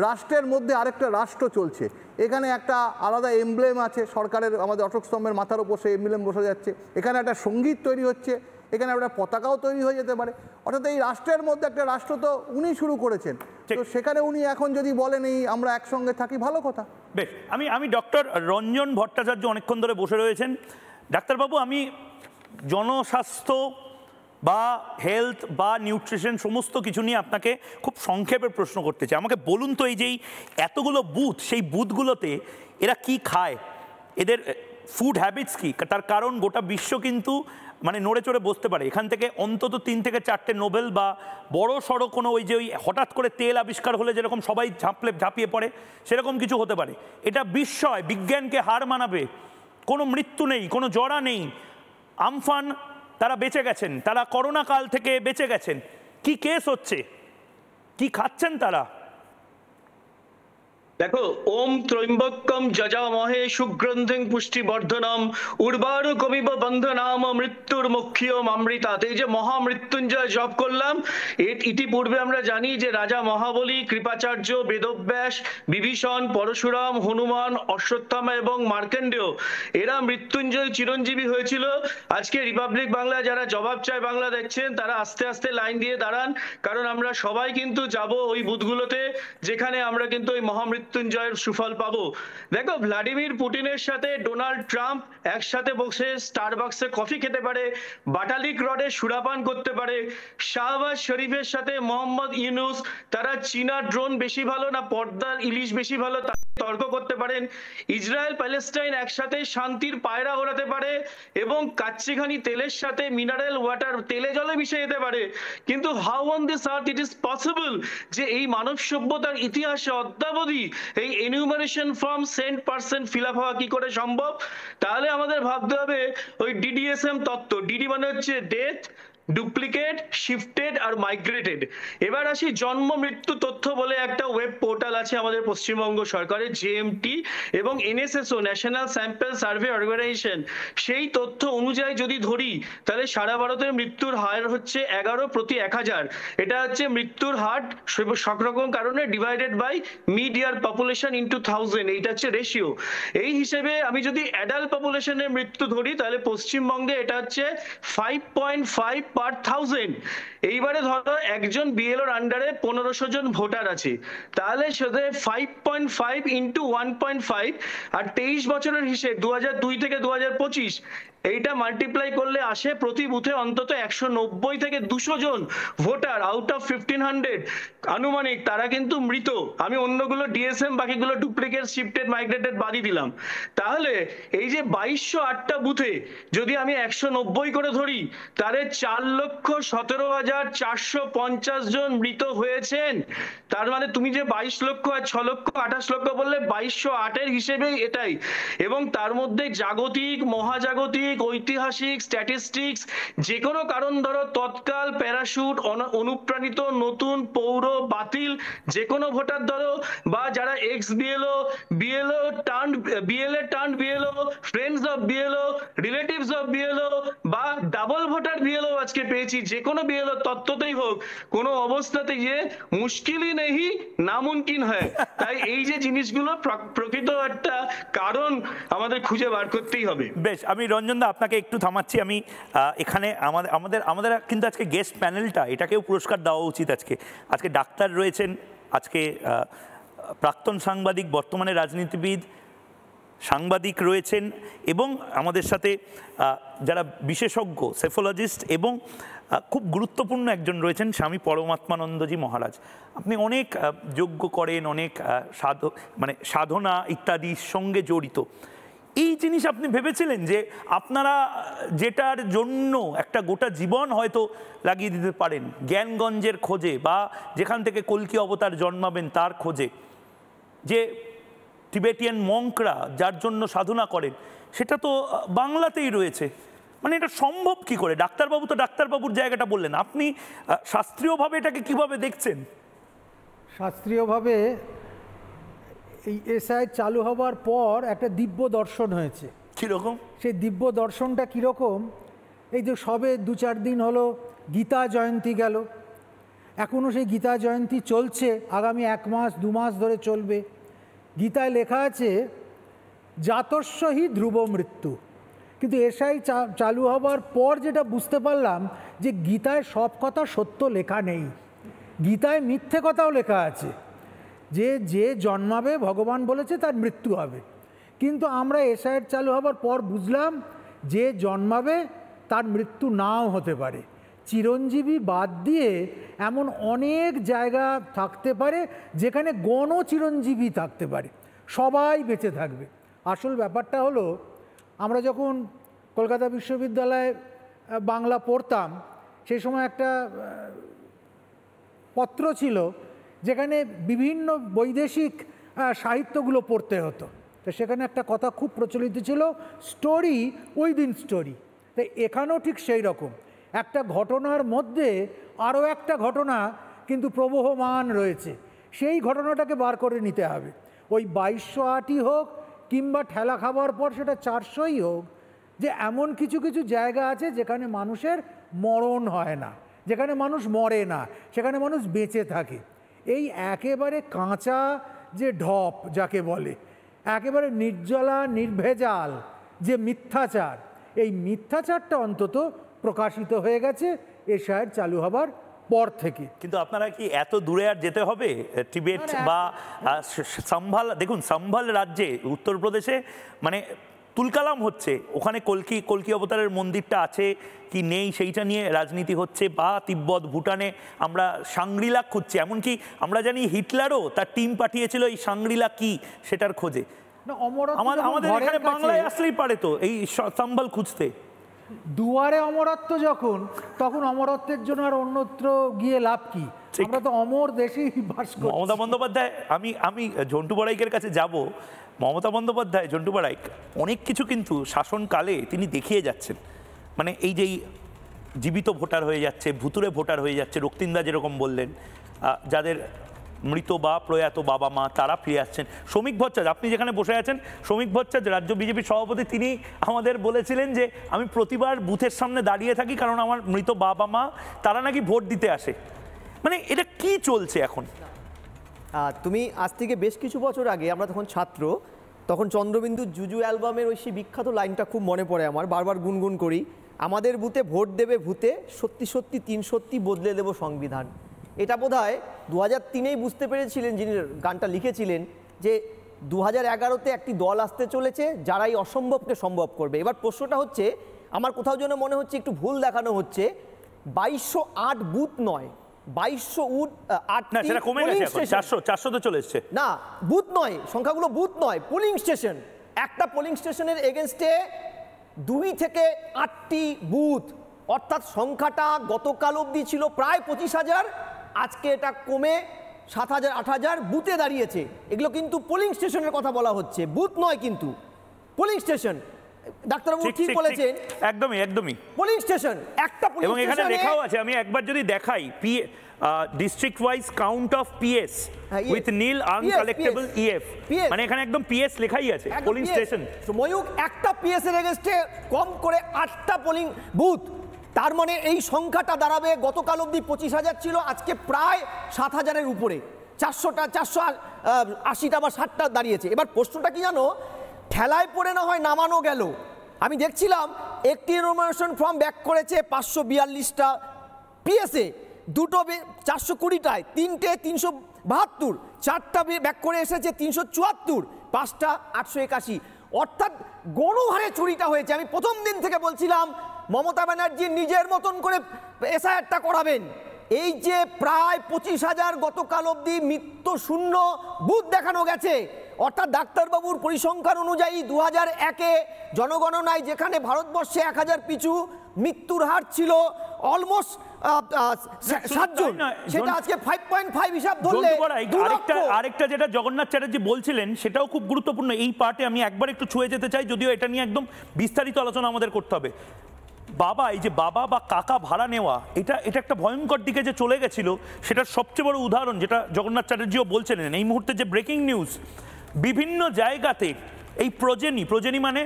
রাষ্ট্রের মধ্যে আরেকটা রাষ্ট্র চলছে। এখানে একটা আলাদা এমব্লেম আছে সরকারের, আমাদের অশোক স্তম্ভের মাথার উপর সেই এমব্লেম বসে যাচ্ছে, এখানে একটা সঙ্গীত তৈরি হচ্ছে, এখানে একটা পতাকাও তৈরি হয়ে যেতে পারে। অর্থাৎ এই রাষ্ট্রের মধ্যে একটা রাষ্ট্র তো উনি শুরু করেছেন, তো সেখানে উনি এখন যদি বলেন এই আমরা একসঙ্গে থাকি, ভালো কথা। বেশ, আমি ডক্টর রঞ্জন ভট্টাচার্য অনেকক্ষণ ধরে বসে রয়েছেন। ডাক্তারবাবু, আমি জনস্বাস্থ্য বা হেলথ বা নিউট্রিশন সমস্ত কিছু নিয়ে আপনাকে খুব সংক্ষেপে প্রশ্ন করতে চাই। আমাকে বলুন তো, এই যে এতগুলো বুথ, সেই বুথগুলোতে এরা কি খায়, এদের ফুড হ্যাবিটস কি? তার কারণ গোটা বিশ্ব কিন্তু মানে নড়ে চড়ে বসতে পারে। এখান থেকে অন্তত 3 থেকে 4টে নোবেল বা বড় সড়ো কোনো ওই যে ওই হঠাৎ করে তেল আবিষ্কার হলে যেরকম সবাই ঝাঁপিয়ে পড়ে, সেরকম কিছু হতে পারে। এটা বিস্ময়, বিজ্ঞানকে হার মানাবে। কোনো মৃত্যু নেই, কোনো জরা নেই, আমফান, তারা বেঁচে গেছেন, তারা করোনা কাল থেকে বেঁচে গেছেন। কি কেস হচ্ছে, কি খাচ্ছেন তারা? দেখো, ওম ত্রৈম্বকম যজামহে সুগ্রন্থিং পুষ্টিবর্ধনম উর্বারু কমিব বন্ধনাম মৃত্যুর মুখ্যম অমৃতাৎ। এই যে মহামৃত্যুঞ্জয় জপ করলাম, ইতিপূর্বে আমরা জানি যে রাজা মহাবলী, কৃপাচার্য, বেদব্যাস, বিভীষণ, পরশুরাম, হনুমান, অশ্বত্থামা এবং মার্কেন্ডেয়, এরা মৃত্যুঞ্জয় চিরঞ্জীবী হয়েছিল। আজকে রিপাবলিক বাংলা যারা জবাব চায় বাংলা দেখছেন, তারা আস্তে আস্তে লাইন দিয়ে দাঁড়ান, কারণ আমরা সবাই কিন্তু যাব ওই বুথগুলোতে যেখানে আমরা কিন্তু ওই মৃত্যুঞ্জয়ের সুফল পাবো। দেখো, ভ্লাদিমির পুতিনের সাথে ডোনাল্ড ট্রাম্প একসাথে বসে স্টারবাক্সে কফি খেতে পারে, বাটালিক রডে সুরাপান করতে পারে। শাহবাজ শরীফের সাথে মোহাম্মদ ইউনুস, তারা চীনা ড্রোন বেশি ভালো না পর্দার ইলিশ বেশি ভালো তর্ক করতে পারেন। ইসরায়েল প্যালেস্টাইন একসাথে শান্তির পায়রা ওড়াতে পারে এবং কাচ্চিঘানি তেলের সাথে মিনারেল ওয়াটার তেলে জলে মিশে যেতে পারে। কিন্তু how on this earth it is possible যে এই মানব সভ্যতার ইতিহাসে অদ্যাবধি এই enumeration form Saint percent fill up হওয়া কি করে সম্ভব? তাহলে আমাদের ভাবতে হবে ওই ডিডিএসএম তত্ত্ব। ডিডি মানে হচ্ছে ডেথ, ডুপ্লিকেট, শিফটেড আর মাইগ্রেটেড। এবার আসি জন্ম মৃত্যু তথ্য বলে একটা ওয়েব পোর্টাল আছে আমাদের পশ্চিমবঙ্গ সরকারের, জেএমটি এবং NSSO, national sample survey organisation, সেই তথ্য অনুযায়ী যদি ধরি তাহলে সারা ভারতের মৃত্যুর হার হচ্ছে 11 প্রতি 1000। এটা হচ্ছে মৃত্যুর হার সব রকম কারণে divided by mid year population into 1000, এইটা হচ্ছে রেশিও। এই হিসেবে আমি যদি অ্যাডাল্ট পপুলেশনের মৃত্যু ধরি তাহলে পশ্চিমবঙ্গে এটা হচ্ছে 5.5 পার 1000। এইবারে ধরো একজন বিএলওর আন্ডারে 1500 জন ভোটার আছে, তাহলে সেটা 5.5 ইন্টু 1.5 আর 23 বছরের হিসেব 2002 থেকে 2025, এইটা মাল্টিপ্লাই করলে আসে প্রতি বুথে অন্তত 190 থেকে 200 জন ভোটার আউট অফ 1500 আনুমানিক, তারা কিন্তু মৃত। আমি অন্যগুলো ডিএসএম বাকিগুলো ডুপ্লিকেট, শিফটেড, মাইগ্রেটেড বাদই দিলাম। তাহলে এই যে 2208টা বুথে যদি আমি 190 করে ধরি তাহলে 4,17,450 জন মৃত হয়েছেন। তার মানে তুমি যে 22 লক্ষ আর 6 লক্ষ 28 লক্ষ বললে 2208-এর হিসেবেই এটাই। এবং তার মধ্যে জাগতিক, মহাজাগতিক, ঐতিহাসিক, স্ট্যাটিস্টিক্স, যে কোনো কারণ ধরো তৎকাল, প্যারাশুট, অনুপ্রাণিত, নতুন, পৌর, বাতিল, যে কোনো ভোটার ধরো, বা যারা x BLO, BLO turn BLO, friends of BLO, relatives of BLO, বা ডাবল ভোটার বিএলও আজকে পেয়েছি, যে কোনো বিএলও তত্ত্বতেই হোক, কোনো অবস্থাতে যে মুশকিলই নেই নামুমকিন হয়। তাই এই যে জিনিসগুলো প্রকৃত একটা কারণ আমাদের খুঁজে বার করতেই হবে। বেশ, আমি রঞ্জন দা আপনাকে একটু থামাচ্ছি। আমি এখানে আমাদের কিন্তু আজকে গেস্ট প্যানেলটা, এটাকেও পুরস্কার দেওয়া উচিত। আজকে ডাক্তার রয়েছেন, আজকে প্রাক্তন সাংবাদিক, বর্তমানে রাজনীতিবিদ, সাংবাদিক রয়েছেন, এবং আমাদের সাথে যারা বিশেষজ্ঞ, সেফোলজিস্ট, এবং খুব গুরুত্বপূর্ণ একজন রয়েছেন স্বামী পরমাত্মানন্দজি মহারাজ। আপনি অনেক যজ্ঞ করেন, অনেক সাধনা ইত্যাদির সঙ্গে জড়িত। এই জিনিস আপনি ভেবেছিলেন যে আপনারা যেটার জন্য একটা গোটা জীবন হয়তো লাগিয়ে দিতে পারেন, জ্ঞানগঞ্জের খোঁজে, বা যেখান থেকে কল্কি অবতার জন্মাবেন তার খোঁজে, যে টিবেটিয়ান মঙ্করা যার জন্য সাধনা করেন, সেটা তো বাংলাতেই রয়েছে। মানে এটা সম্ভব কি করে? ডাক্তারবাবু তো ডাক্তারবাবুর জায়গাটা বললেন, আপনি শাস্ত্রীয়ভাবে এটাকে কিভাবে দেখছেন? শাস্ত্রীয়ভাবে এই এসআই চালু হবার পর একটা দিব্য দর্শন হয়েছে। কীরকম? সেই দিব্য দর্শনটা কীরকম, এই যে সবে 2-4 দিন হলো গীতা জয়ন্তী গেল, এখনও সেই গীতা জয়ন্তী চলছে, আগামী 1 মাস 2 মাস ধরে চলবে। গীতায় লেখা আছে জাতস্য হি ধ্রুব মৃত্যু। কিন্তু এসআই চালু হবার পর যেটা বুঝতে পারলাম যে গীতায় সব কথা সত্য লেখা নেই, গীতায় মিথ্যে কথাও লেখা আছে, যে জন্মাবে ভগবান বলেছে তার মৃত্যু হবে। কিন্তু আমরা এসআই চালু হবার পর বুঝলাম যে জন্মাবে তার মৃত্যু নাও হতে পারে। চিরঞ্জীবী বাদ দিয়ে এমন অনেক জায়গা থাকতে পারে যেখানে গণ চিরঞ্জীবী থাকতে পারে, সবাই বেঁচে থাকবে। আসল ব্যাপারটা হলো, আমরা যখন কলকাতা বিশ্ববিদ্যালয়ে বাংলা পড়তাম, সেই সময় একটা পত্র ছিল যেখানে বিভিন্ন বৈদেশিক সাহিত্যগুলো পড়তে হতো। তো সেখানে একটা কথা খুব প্রচলিত ছিল, স্টোরি উইদিন স্টোরি। তো এখানেও ঠিক সেই রকম, একটা ঘটনার মধ্যে আরও একটা ঘটনা কিন্তু প্রবহমান রয়েছে, সেই ঘটনাটাকে বার করে নিতে হবে। ওই 2208ই হোক কিংবা ঠেলা খাবার পর সেটা 400ই হোক, যে এমন কিছু কিছু জায়গা আছে যেখানে মানুষের মরণ হয় না, যেখানে মানুষ মরে না, সেখানে মানুষ বেঁচে থাকে। এই একেবারে কাঁচা যে ঢপ যাকে বলে, একেবারে নির্জলা নির্ভেজাল যে মিথ্যাচার, এই মিথ্যাচারটা অন্তত প্রকাশিত হয়ে গেছে এশিয়ার চালু হবার পর থেকে। কিন্তু আপনারা কি এত দূরে আর যেতে হবে? টিবেট বা সম্ভাল, দেখুন সম্ভাল রাজ্যে উত্তরপ্রদেশে মানে তুলকালাম হচ্ছে, ওখানে কল্কি অবতারের মন্দিরটা আছে কি নেই সেইটা নিয়ে রাজনীতি হচ্ছে, বা তিব্বত, ভুটানে আমরা সাংগ্রিলা খুঁজছি। এমনকি আমরা জানি হিটলারও তার টিম পাঠিয়েছিল এই সাংগ্রিলা কি সেটার খোঁজে। আমাদের এখানে বাংলায় আসলেই পারে তো এই সম্ভাল খুঁজতে। দুয়ারে অমরত্ব যখন, তখন অমরত্বের জন্য আর অন্যত্র গিয়ে লাভ কি? আমরা তো অমর দেশেই বাস করি। মমতা বন্দ্যোপাধ্যায়, আমি ঝন্টু বড়াইকের কাছে যাব। মমতা বন্দ্যোপাধ্যায়, ঝন্টু বড়াইক অনেক কিছু কিন্তু শাসনকালে তিনি দেখিয়ে যাচ্ছেন। মানে এই যে জীবিত ভোটার হয়ে যাচ্ছে, ভুতুরে ভোটার হয়ে যাচ্ছে, রক্তিমদা যেরকম বললেন, যাদের মৃত বা প্রয়াত বাবা মা তারা ফিরে আসছেন। শ্রমিক ভট্টাচার্য, আপনি যেখানে বসে আছেন, শ্রমিক ভট্টাচার্য রাজ্য বিজেপির সভাপতি, তিনি আমাদের বলেছিলেন যে আমি প্রতিবার বুথের সামনে দাঁড়িয়ে থাকি কারণ আমার মৃত বাবা মা তারা নাকি ভোট দিতে আসে। মানে এটা কি চলছে এখন? তুমি আজ থেকে বেশ কিছু বছর আগে, আমরা তখন ছাত্র, তখন চন্দ্রবিন্দু জুজু অ্যালবামের ওই সেই বিখ্যাত লাইনটা খুব মনে পড়ে আমার, বারবার গুনগুন করি, আমাদের বুথে ভোট দেবে ভূতে, সত্যি সত্যি 3 সত্যি বদলে দেব সংবিধান। এটা বোধহয় 2003-এই বুঝতে পেরেছিলেন যিনি গানটা লিখেছিলেন যে 2011-তে একটি দল আসতে চলেছে যারা এই অসম্ভবকে সম্ভব করবে। এবার প্রশ্নটা হচ্ছে, আমার কোথাও যেন মনে হচ্ছে একটু ভুল দেখানো হচ্ছে, 2208 বুথ নয়, 2208 চলে এসছে না, বুথ নয়, সংখ্যাগুলো বুথ নয়, পোলিং স্টেশন। একটা পোলিং স্টেশনের এগেনস্টে 2 থেকে 8টি বুথ, অর্থাৎ সংখ্যাটা গতকাল অবধি ছিল প্রায় 25,000, আজকে এটা কমে 7,000 8,000 বুথে দাঁড়িয়েছে। এগুলো কিন্তু পোলিং স্টেশনের কথা বলা হচ্ছে, বুথ নয় কিন্তু পোলিং স্টেশন। ডাক্তারবাবু ঠিক বলেছেন, একদমই একদমই পোলিং স্টেশন একটা পোলিং এবং এখানে লেখাও আছে, আমি একবার যদি দেখাই, district wise count of PS with nil uncollectable EF, মানে এখানে একদম পিএস লেখাই আছে, পোলিং স্টেশন। ময়ূক একটা পিএস এর এগেইনস্টে কম করে 8টা পোলিং বুথ, তার মানে এই সংখ্যাটা দাঁড়াবে, গতকাল অবধি 25,000 ছিল, আজকে প্রায় 7,000-এর উপরে, 480টা বা 60টা দাঁড়িয়েছে। এবার প্রশ্নটা কি জানো, ঠেলায় পড়ে না হয় নামানো গেল। আমি দেখছিলাম একটি নমিনেশন ফর্ম ব্যাক করেছে 542টা পিএসএ, 2টো 420টায়, 3টে 372, 4টা ব্যাক করে এসেছে 374, 5টা 881, অর্থাৎ গণহারে চুরিটা হয়েছে। আমি প্রথম দিন থেকে বলছিলাম মমতা ব্যানার্জি নিজের মতন করে এসআইআরটা করাবেন। এই যে প্রায় 25,000 গতকাল অবধি মৃত্যু শূন্য বুথ দেখানো গেছে, অর্থাৎ ডাক্তারবাবুর পরিসংখ্যান অনুযায়ী 2001-এ জনগণনায় যেখানে ভারতবর্ষে 1000 পিছু মৃত্যুর হার ছিল অলমোস্ট 7 জন, সেটা আজকে 5.5 হিসাব ধরলে আরেকটা যেটা জগন্নাথ চ্যাটার্জি বলছিলেন সেটাও খুব গুরুত্বপূর্ণ। এই পার্টে আমি একবার একটু ছুঁয়ে যেতে চাই, যদিও এটা নিয়ে একদম বিস্তারিত আলোচনা আমাদের করতে হবে। বাবা, এই যে বাবা বা কাকা ভাড়া নেওয়া, এটা একটা ভয়ঙ্কর দিকে যে চলে গেছিল, সেটার সবচেয়ে বড় উদাহরণ যেটা জগন্নাথ চ্যাটার্জিও বলছিলেন। এই মুহূর্তে যে ব্রেকিং নিউজ, বিভিন্ন জায়গাতে এই প্রজেনী মানে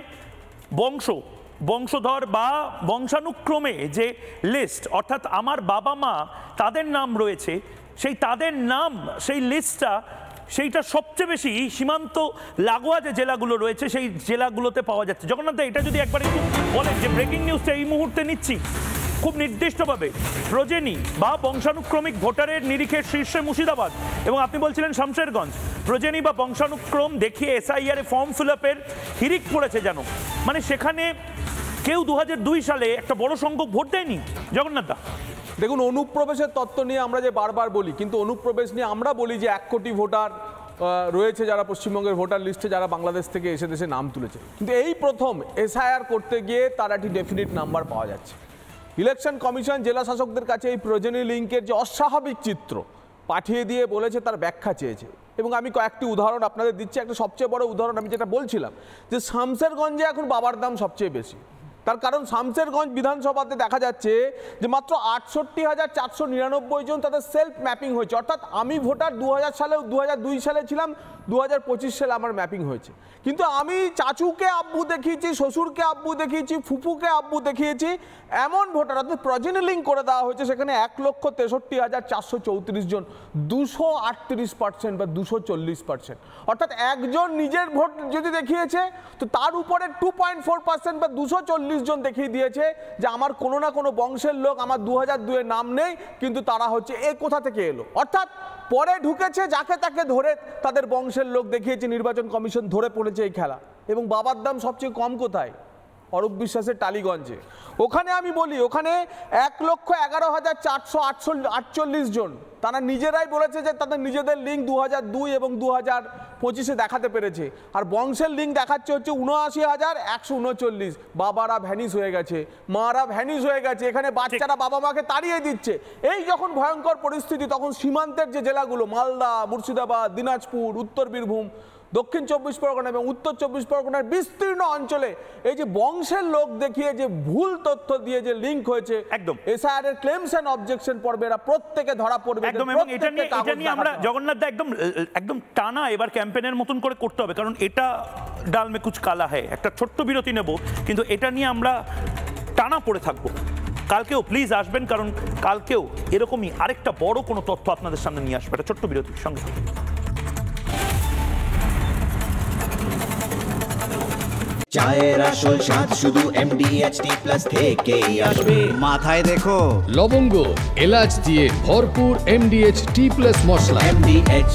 বংশধর বা বংশানুক্রমে যে লিস্ট, অর্থাৎ আমার বাবা মা তাদের নাম রয়েছে, তাদের নাম সেই লিস্টটা, সেইটা সবচেয়ে বেশি সীমান্ত লাগোয়া যে জেলাগুলো রয়েছে সেই জেলাগুলোতে পাওয়া যাচ্ছে। জগন্নাথ, এটা যদি একবার একটু বলেন যে ব্রেকিং নিউজটা এই মুহূর্তে নিচ্ছি খুব নির্দিষ্টভাবে, প্রজেনী বা বংশানুক্রমিক ভোটারের নিরিখে শীর্ষে মুর্শিদাবাদ, এবং আপনি বলছিলেন শামশেরগঞ্জ, প্রজেনী বা বংশানুক্রম দেখিয়ে এসআইআর ফর্ম ফিল আপের হিড়িক পড়েছে যেন, মানে সেখানে কেউ 2002 সালে একটা বড় সংখ্যক ভোট দেয়নি। জগন্নাথ দা, দেখুন, অনুপ্রবেশের তত্ত্ব নিয়ে আমরা যে বারবার বলি, কিন্তু অনুপ্রবেশ নিয়ে আমরা বলি যে 1 কোটি ভোটার রয়েছে যারা পশ্চিমবঙ্গের ভোটার লিস্টে, যারা বাংলাদেশ থেকে এসে দেশে নাম তুলেছে, কিন্তু এই প্রথম এসআইআর করতে গিয়ে তার একটি ডেফিনিট নাম্বার পাওয়া যাচ্ছে। ইলেকশন কমিশন জেলা শাসকদের কাছে এই প্রজেনী লিঙ্কের যে অস্বাভাবিক চিত্র পাঠিয়ে দিয়ে বলেছে তার ব্যাখ্যা চেয়েছে, এবং আমি কয়েকটি উদাহরণ আপনাদের দিচ্ছি। একটা সবচেয়ে বড় উদাহরণ আমি যেটা বলছিলাম, যে শামশেরগঞ্জে এখন বাবার দাম সবচেয়ে বেশি। তার কারণ শামশেরগঞ্জ বিধানসভাতে দেখা যাচ্ছে যে মাত্র 68,499 জন তাদের সেলফ ম্যাপিং হয়েছে, অর্থাৎ আমি ভোটার 2000 সালে 2002 সালে ছিলাম, 2025 সালে আমার ম্যাপিং হয়েছে, কিন্তু আমি চাচুকে আব্বু দেখিয়েছি, শ্বশুরকে আব্বু দেখিয়েছি, ফুফুকে আব্বু দেখিয়েছি, এমন ভোটার, অর্থাৎ প্রজেনী লিঙ্ক করে দেওয়া হয়েছে সেখানে 1,63,434 জন, 238% বা 240%, অর্থাৎ একজন নিজের ভোট যদি দেখিয়েছে তো তার উপরে 2.4% বা 240 জন দেখিয়ে দিয়েছে যে আমার কোনো না কোনো বংশের লোক, আমার 2002-এর নাম নেই, কিন্তু তারা হচ্ছে এ কোথা থেকে এলো, অর্থাৎ পরে ঢুকেছে যাকে তাকে ধরে তাদের বংশের লোক দেখিয়েছে, নির্বাচন কমিশন ধরে পড়েছে এই খেলা। এবং বাবার দাম সবচেয়ে কম কোথায়? অরূপ বিশ্বাসের টালিগঞ্জে। ওখানে আমি বলি, ওখানে 1,11,448 জন, তারা নিজেরাই বলেছে যে তাদের নিজেদের লিঙ্ক 2002 এবং 2025-এ দেখাতে পেরেছে, আর বংশের লিঙ্ক দেখাচ্ছে হচ্ছে 79,139। বাবারা ভ্যানিশ হয়ে গেছে, মারা ভ্যানিশ হয়ে গেছে, এখানে বাচ্চারা বাবা মাকে তাড়িয়ে দিচ্ছে। এই যখন ভয়ঙ্কর পরিস্থিতি, তখন সীমান্তের যে জেলাগুলো মালদা, মুর্শিদাবাদ, দিনাজপুর, উত্তর বীরভূম, দক্ষিণ 24 পরগনা এবং উত্তর 24 পরগনার বিস্তীর্ণ অঞ্চলে এই যে বংশের লোক দেখিয়ে যে ভুল তথ্য দিয়ে যে লিঙ্ক হয়েছে, একদম এসআইআর এর ক্লেমস এন্ড অবজেকশন পড়বে, এরা প্রত্যেকে ধরা পড়বে। একদম, এবং এটা নিয়ে আমরা জগন্নাথ দা একদম টানা এবার ক্যাম্পেইনের মতন করে করতে হবে, কারণ এটা ডাল মে কুচ কালা হয়। একটা ছোট্ট বিরতি নেব, কিন্তু এটা নিয়ে আমরা টানা পড়ে থাকবো। কালকেও প্লিজ আসবেন, কারণ কালকেও এরকমই আরেকটা বড় কোনো তথ্য আপনাদের সামনে নিয়ে আসবে। একটা ছোট্ট বিরতির সঙ্গে চায়ের আসল স্বাদ শুধু MDHT+ থেকেই আসবে। মাথায় দেখো লবঙ্গ এলাচ দিয়ে ভরপুর MDHT+ মশলা। MDH